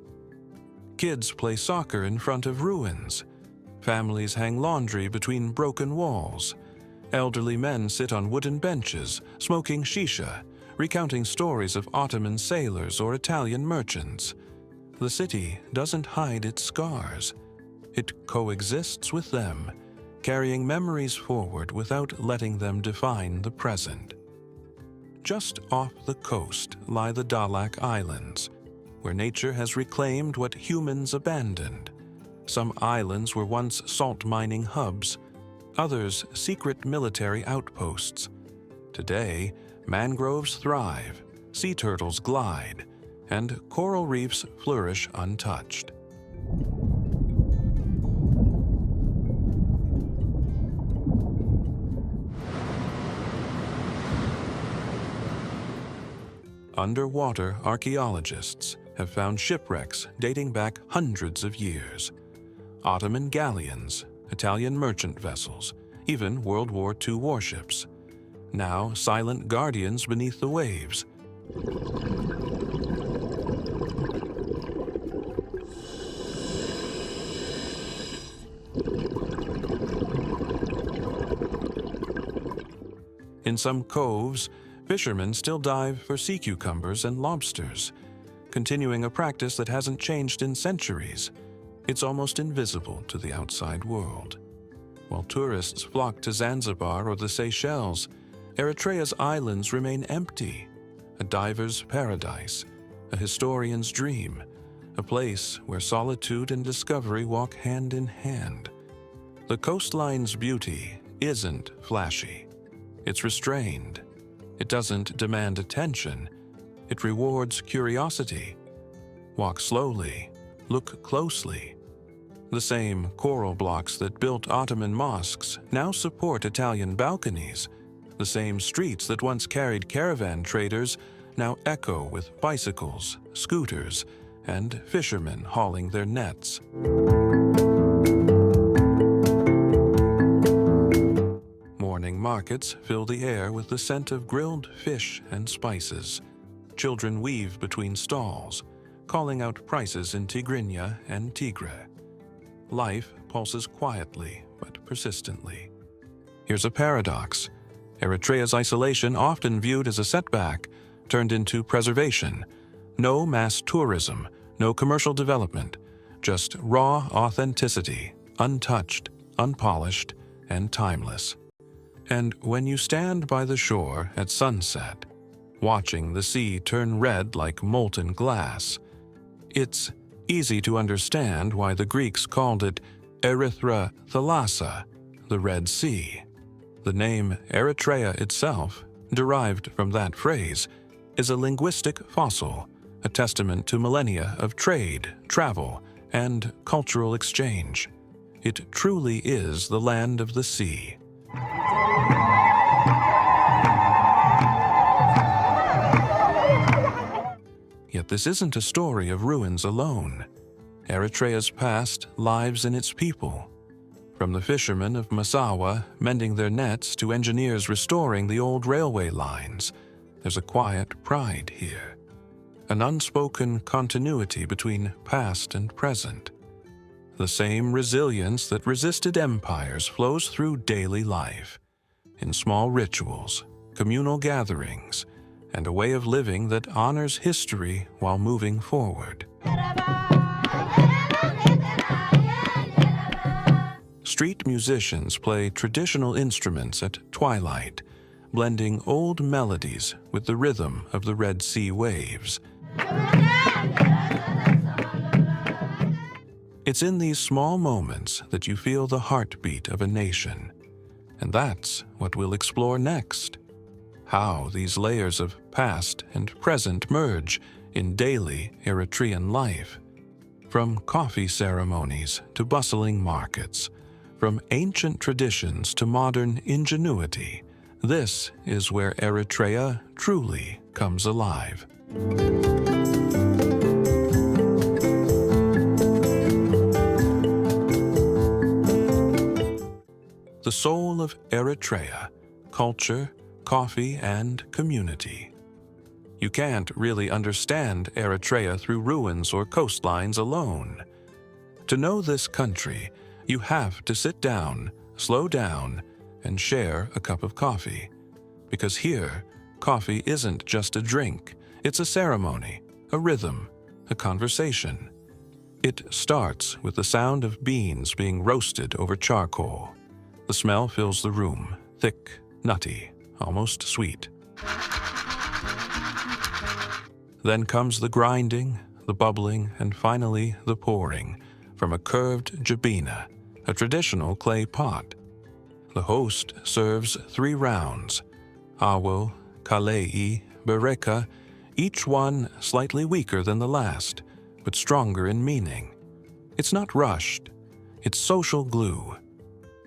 Kids play soccer in front of ruins. Families hang laundry between broken walls. Elderly men sit on wooden benches, smoking shisha, recounting stories of Ottoman sailors or Italian merchants. The city doesn't hide its scars. It coexists with them, carrying memories forward without letting them define the present. Just off the coast lie the Dahlak Islands, where nature has reclaimed what humans abandoned. Some islands were once salt mining hubs, others secret military outposts. Today, mangroves thrive, sea turtles glide, and coral reefs flourish untouched. Underwater archaeologists have found shipwrecks dating back hundreds of years. Ottoman galleons, Italian merchant vessels, even World War II warships. Now silent guardians beneath the waves. In some coves, fishermen still dive for sea cucumbers and lobsters, continuing a practice that hasn't changed in centuries. It's almost invisible to the outside world. While tourists flock to Zanzibar or the Seychelles, Eritrea's islands remain empty, a diver's paradise, a historian's dream, a place where solitude and discovery walk hand in hand. The coastline's beauty isn't flashy. It's restrained. It doesn't demand attention. It rewards curiosity. Walk slowly. Look closely. The same coral blocks that built Ottoman mosques now support Italian balconies. The same streets that once carried caravan traders now echo with bicycles, scooters, and fishermen hauling their nets. Morning markets fill the air with the scent of grilled fish and spices. Children weave between stalls, calling out prices in Tigrinya and Tigre. Life pulses quietly but persistently. Here's a paradox. Eritrea's isolation, often viewed as a setback, turned into preservation. No mass tourism, no commercial development, just raw authenticity, untouched, unpolished, and timeless. And when you stand by the shore at sunset, watching the sea turn red like molten glass, it's Easy to understand why the Greeks called it Erythra thalassa, the Red Sea. The name Eritrea itself, derived from that phrase, is a linguistic fossil, a testament to millennia of trade, travel, and cultural exchange. It truly is the land of the sea. Yet this isn't a story of ruins alone. Eritrea's past lives in its people. From the fishermen of Massawa mending their nets to engineers restoring the old railway lines, there's a quiet pride here. An unspoken continuity between past and present. The same resilience that resisted empires flows through daily life, in small rituals, communal gatherings, and a way of living that honors history while moving forward. Street musicians play traditional instruments at twilight, blending old melodies with the rhythm of the Red Sea waves. It's in these small moments that you feel the heartbeat of a nation. And that's what we'll explore next. How these layers of past and present merge in daily Eritrean life. From coffee ceremonies to bustling markets, from ancient traditions to modern ingenuity, this is where Eritrea truly comes alive. The soul of Eritrea, culture, coffee, and community. You can't really understand Eritrea through ruins or coastlines alone. To know this country, you have to sit down, slow down, and share a cup of coffee. Because here, coffee isn't just a drink, it's a ceremony, a rhythm, a conversation. It starts with the sound of beans being roasted over charcoal. The smell fills the room, thick, nutty, almost sweet. Then comes the grinding, the bubbling, and finally the pouring from a curved jabina, a traditional clay pot. The host serves 3 rounds, awo, kalei, bereka, each one slightly weaker than the last, but stronger in meaning. It's not rushed, it's social glue.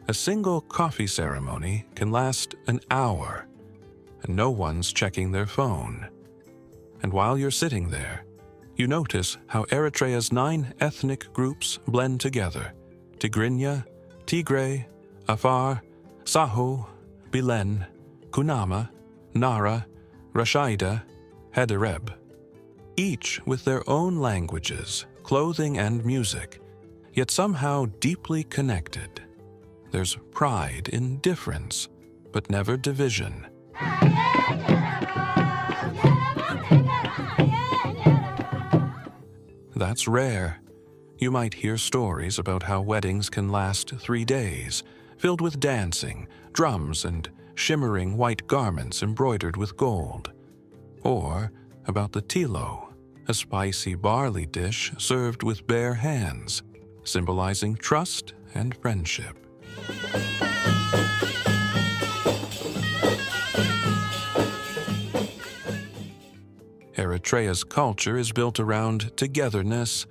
A single coffee ceremony can last an hour, and no one's checking their phone. And while you're sitting there, you notice how Eritrea's 9 ethnic groups blend together: Tigrinya, Tigray, Afar, Saho, Bilen, Kunama, Nara, Rashaida, Hedereb. Each with their own languages, clothing, and music, yet somehow deeply connected. There's pride in difference, but never division. That's rare. You might hear stories about how weddings can last 3 days, filled with dancing, drums, and shimmering white garments embroidered with gold. Or about the tilo, a spicy barley dish served with bare hands, symbolizing trust and friendship. Eritrea's culture is built around togetherness.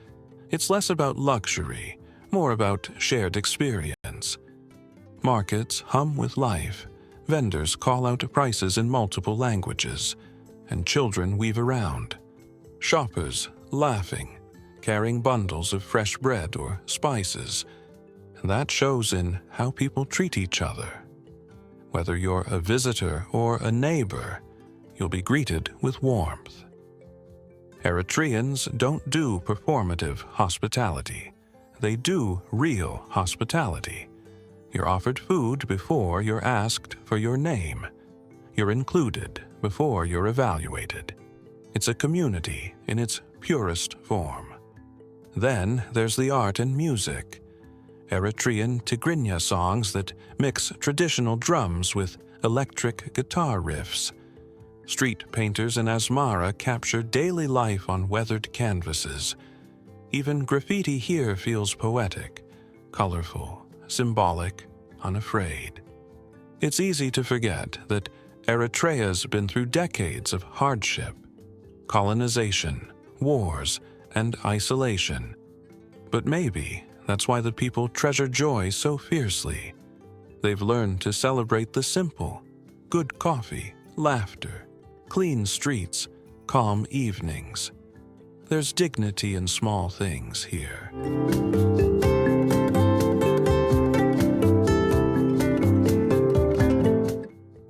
It's less about luxury, more about shared experience. Markets hum with life, vendors call out prices in multiple languages, and children weave around. Shoppers laughing, carrying bundles of fresh bread or spices. And that shows in how people treat each other. Whether you're a visitor or a neighbor, you'll be greeted with warmth. Eritreans don't do performative hospitality. They do real hospitality. You're offered food before you're asked for your name. You're included before you're evaluated. It's a community in its purest form. Then there's the art and music. Eritrean Tigrinya songs that mix traditional drums with electric guitar riffs. Street painters in Asmara capture daily life on weathered canvases. Even graffiti here feels poetic, colorful, symbolic, unafraid. It's easy to forget that Eritrea's been through decades of hardship, colonization, wars, and isolation. But maybe that's why the people treasure joy so fiercely. They've learned to celebrate the simple: good coffee, laughter, clean streets, calm evenings. There's dignity in small things here.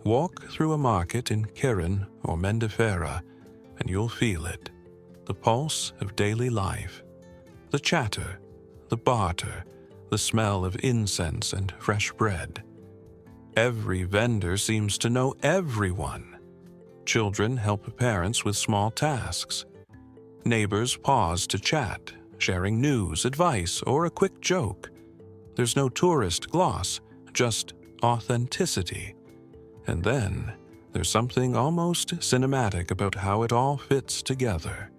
Walk through a market in Kirin or Mendefera, and you'll feel it. The pulse of daily life. The chatter, the barter, the smell of incense and fresh bread. Every vendor seems to know everyone. Children help parents with small tasks. Neighbors pause to chat, sharing news, advice, or a quick joke. There's no tourist gloss, just authenticity. And then there's something almost cinematic about how it all fits together.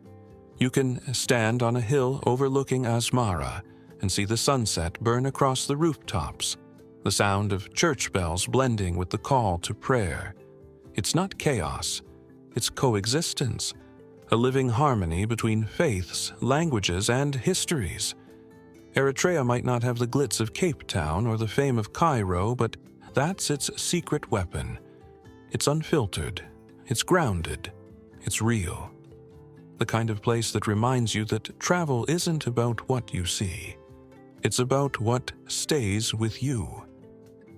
You can stand on a hill overlooking Asmara and see the sunset burn across the rooftops, the sound of church bells blending with the call to prayer. It's not chaos, it's coexistence, a living harmony between faiths, languages, and histories. Eritrea might not have the glitz of Cape Town or the fame of Cairo, but that's its secret weapon. It's unfiltered, it's grounded, it's real. The kind of place that reminds you that travel isn't about what you see. It's about what stays with you.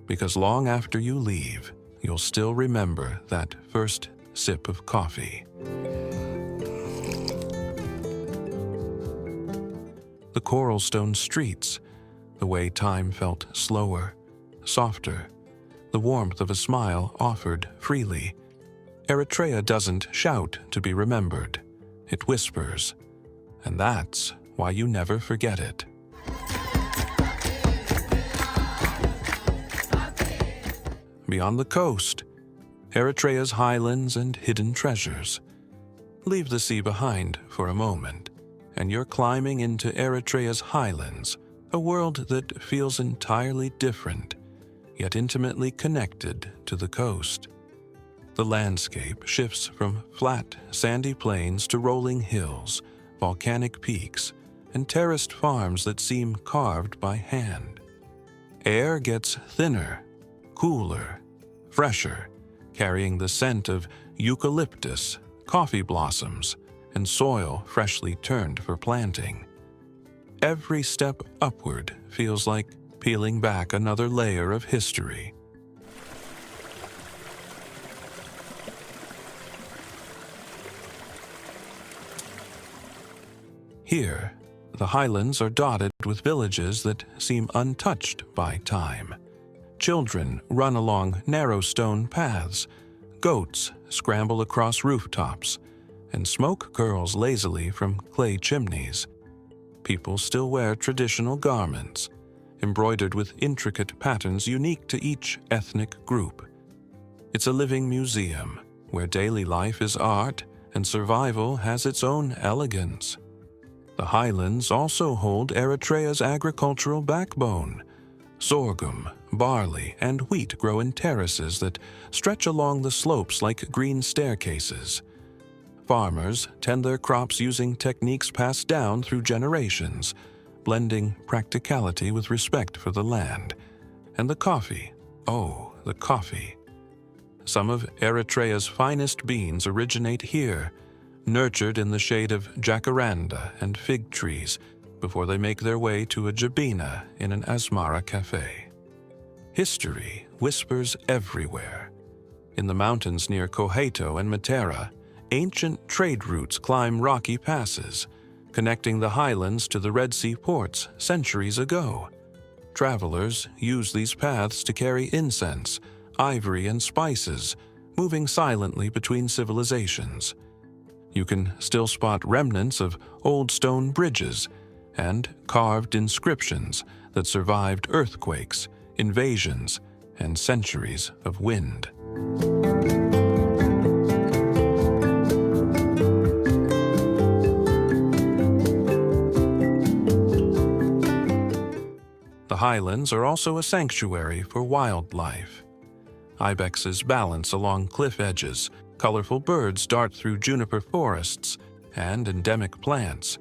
Because long after you leave, you'll still remember that first sip of coffee. The coralstone streets, the way time felt slower, softer, the warmth of a smile offered freely. Eritrea doesn't shout to be remembered. It whispers, and that's why you never forget it. Beyond the coast, Eritrea's highlands and hidden treasures. Leave the sea behind for a moment, and you're climbing into Eritrea's highlands, a world that feels entirely different, yet intimately connected to the coast. The landscape shifts from flat, sandy plains to rolling hills, volcanic peaks, and terraced farms that seem carved by hand. Air gets thinner, cooler, fresher, carrying the scent of eucalyptus, coffee blossoms, and soil freshly turned for planting. Every step upward feels like peeling back another layer of history. Here, the highlands are dotted with villages that seem untouched by time. Children run along narrow stone paths, goats scramble across rooftops, and smoke curls lazily from clay chimneys. People still wear traditional garments, embroidered with intricate patterns unique to each ethnic group. It's a living museum where daily life is art and survival has its own elegance. The highlands also hold Eritrea's agricultural backbone. Sorghum, barley, and wheat grow in terraces that stretch along the slopes like green staircases. Farmers tend their crops using techniques passed down through generations, blending practicality with respect for the land. And the coffee, oh, the coffee. Some of Eritrea's finest beans originate here, nurtured in the shade of jacaranda and fig trees before they make their way to a jabina in an Asmara cafe. History whispers everywhere. In the mountains near Koheto and Matera, ancient trade routes climb rocky passes, connecting the highlands to the Red Sea ports centuries ago. Travelers use these paths to carry incense, ivory, and spices, moving silently between civilizations. You can still spot remnants of old stone bridges and carved inscriptions that survived earthquakes, invasions, and centuries of wind. highlands are also a sanctuary for wildlife. Ibexes balance along cliff edges, colorful birds dart through juniper forests, and endemic plants.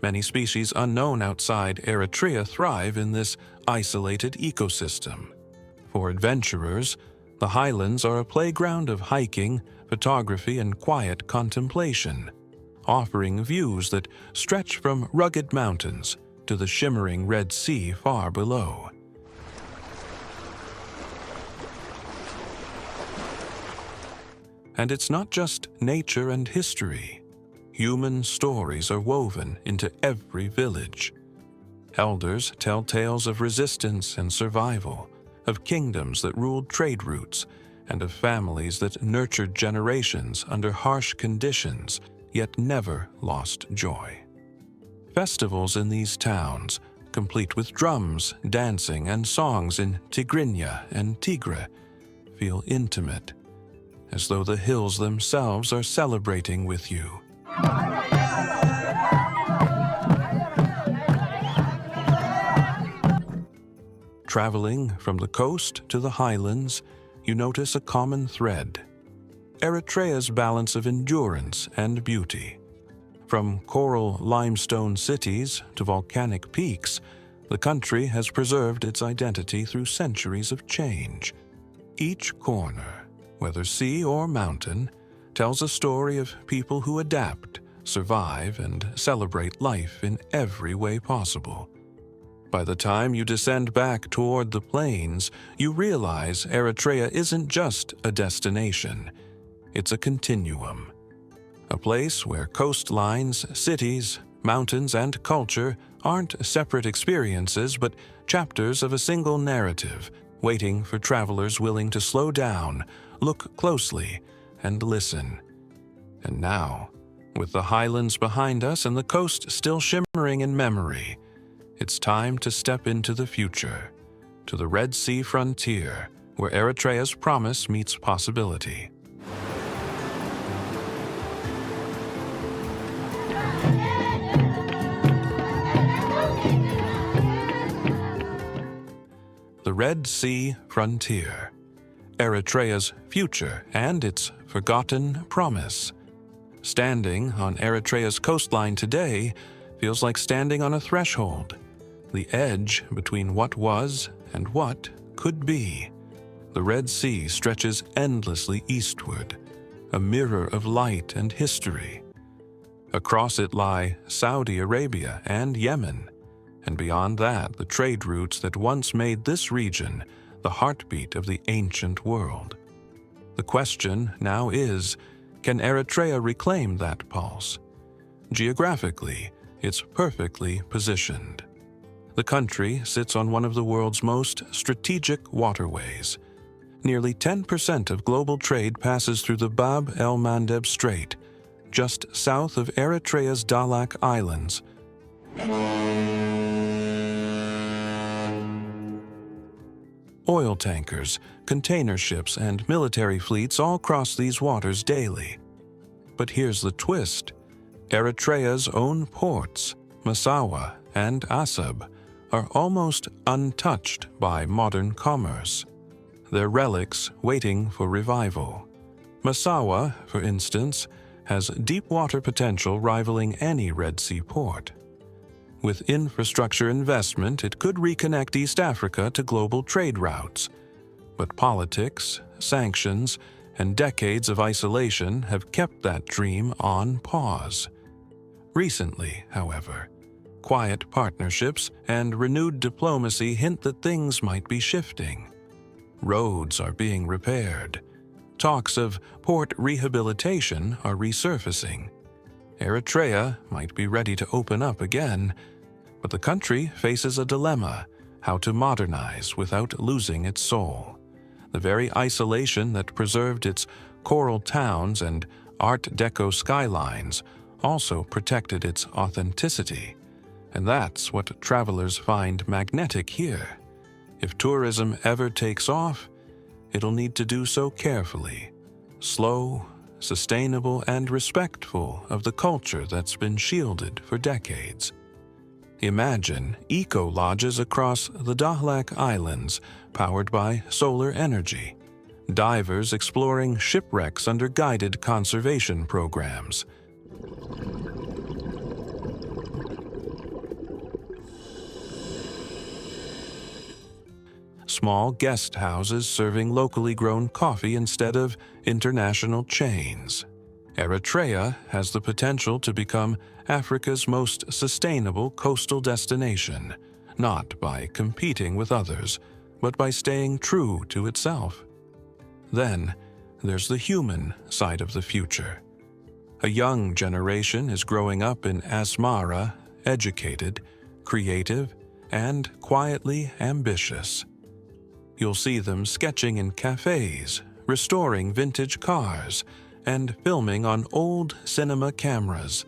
Many species unknown outside Eritrea thrive in this isolated ecosystem. For adventurers, the highlands are a playground of hiking, photography, and quiet contemplation, offering views that stretch from rugged mountains to the shimmering Red Sea far below. And it's not just nature and history. Human stories are woven into every village. Elders tell tales of resistance and survival, of kingdoms that ruled trade routes, and of families that nurtured generations under harsh conditions, yet never lost joy. Festivals in these towns, complete with drums, dancing, and songs in Tigrinya and Tigre, feel intimate, as though the hills themselves are celebrating with you. Traveling from the coast to the highlands, you notice a common thread: Eritrea's balance of endurance and beauty. From coral limestone cities to volcanic peaks, the country has preserved its identity through centuries of change. Each corner, whether sea or mountain, tells a story of people who adapt, survive, and celebrate life in every way possible. By the time you descend back toward the plains, you realize Eritrea isn't just a destination. It's a continuum. A place where coastlines, cities, mountains, and culture aren't separate experiences but chapters of a single narrative, waiting for travelers willing to slow down, look closely, and listen. And now, with the highlands behind us and the coast still shimmering in memory, it's time to step into the future, to the Red Sea frontier, where Eritrea's promise meets possibility. The Red Sea frontier, Eritrea's future and its forgotten promise. Standing on Eritrea's coastline today feels like standing on a threshold, the edge between what was and what could be. The Red Sea stretches endlessly eastward, a mirror of light and history. Across it lie Saudi Arabia and Yemen, and beyond that the trade routes that once made this region the heartbeat of the ancient world. The question now is, can Eritrea reclaim that pulse? Geographically, it's perfectly positioned. The country sits on one of the world's most strategic waterways. Nearly 10% of global trade passes through the Bab el-Mandeb Strait, just south of Eritrea's Dahlak Islands. Oil tankers, container ships, and military fleets all cross these waters daily. But here's the twist. Eritrea's own ports, Massawa and Asab, are almost untouched by modern commerce. They're relics waiting for revival. Massawa, for instance, has deep water potential rivaling any Red Sea port. With infrastructure investment, it could reconnect East Africa to global trade routes. But politics, sanctions, and decades of isolation have kept that dream on pause. Recently, however, quiet partnerships and renewed diplomacy hint that things might be shifting. Roads are being repaired. Talks of port rehabilitation are resurfacing. Eritrea might be ready to open up again, but the country faces a dilemma: how to modernize without losing its soul. The very isolation that preserved its coral towns and Art Deco skylines also protected its authenticity. And that's what travelers find magnetic here. If tourism ever takes off, it'll need to do so carefully, slow, sustainable, and respectful of the culture that's been shielded for decades. Imagine eco-lodges across the Dahlak Islands powered by solar energy, divers exploring shipwrecks under guided conservation programs, small guest houses serving locally grown coffee instead of international chains. Eritrea has the potential to become Africa's most sustainable coastal destination, not by competing with others, but by staying true to itself. Then, there's the human side of the future. A young generation is growing up in Asmara, educated, creative, and quietly ambitious. You'll see them sketching in cafes, restoring vintage cars, and filming on old cinema cameras.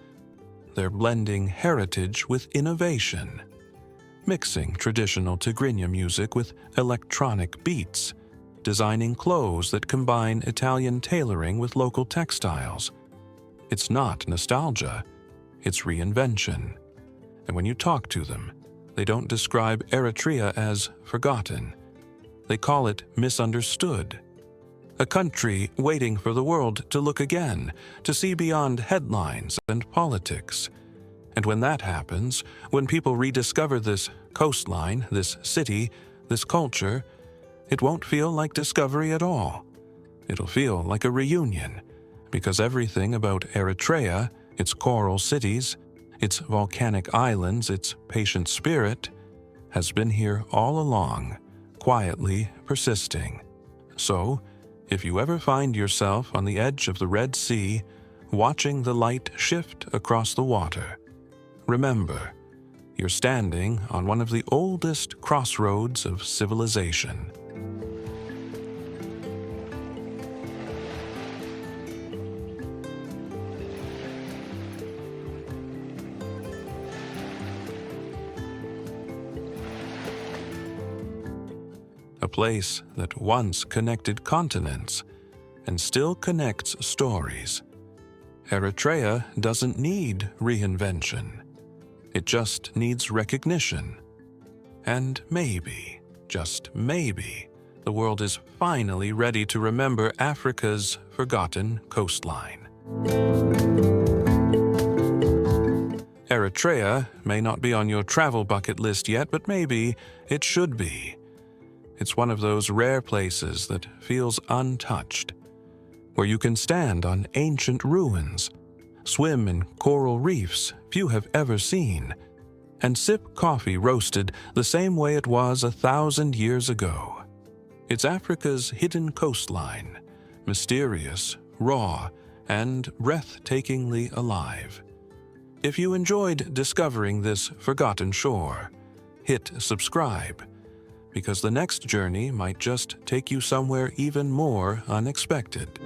They're blending heritage with innovation, mixing traditional Tigrinya music with electronic beats, designing clothes that combine Italian tailoring with local textiles. It's not nostalgia, it's reinvention. And when you talk to them, they don't describe Eritrea as forgotten. They call it misunderstood. A country waiting for the world to look again, to see beyond headlines and politics. And when that happens, when people rediscover this coastline, this city, this culture, it won't feel like discovery at all. It'll feel like a reunion, because everything about Eritrea, its coral cities, its volcanic islands, its patient spirit, has been here all along, quietly persisting. So, if you ever find yourself on the edge of the Red Sea, watching the light shift across the water, remember, you're standing on one of the oldest crossroads of civilization. A place that once connected continents and still connects stories. Eritrea doesn't need reinvention. It just needs recognition. And maybe, just maybe, the world is finally ready to remember Africa's forgotten coastline. Eritrea may not be on your travel bucket list yet, but maybe it should be. It's one of those rare places that feels untouched, where you can stand on ancient ruins, swim in coral reefs few have ever seen, and sip coffee roasted the same way it was 1,000 years ago. It's Africa's hidden coastline, mysterious, raw, and breathtakingly alive. If you enjoyed discovering this forgotten shore, hit subscribe, because the next journey might just take you somewhere even more unexpected.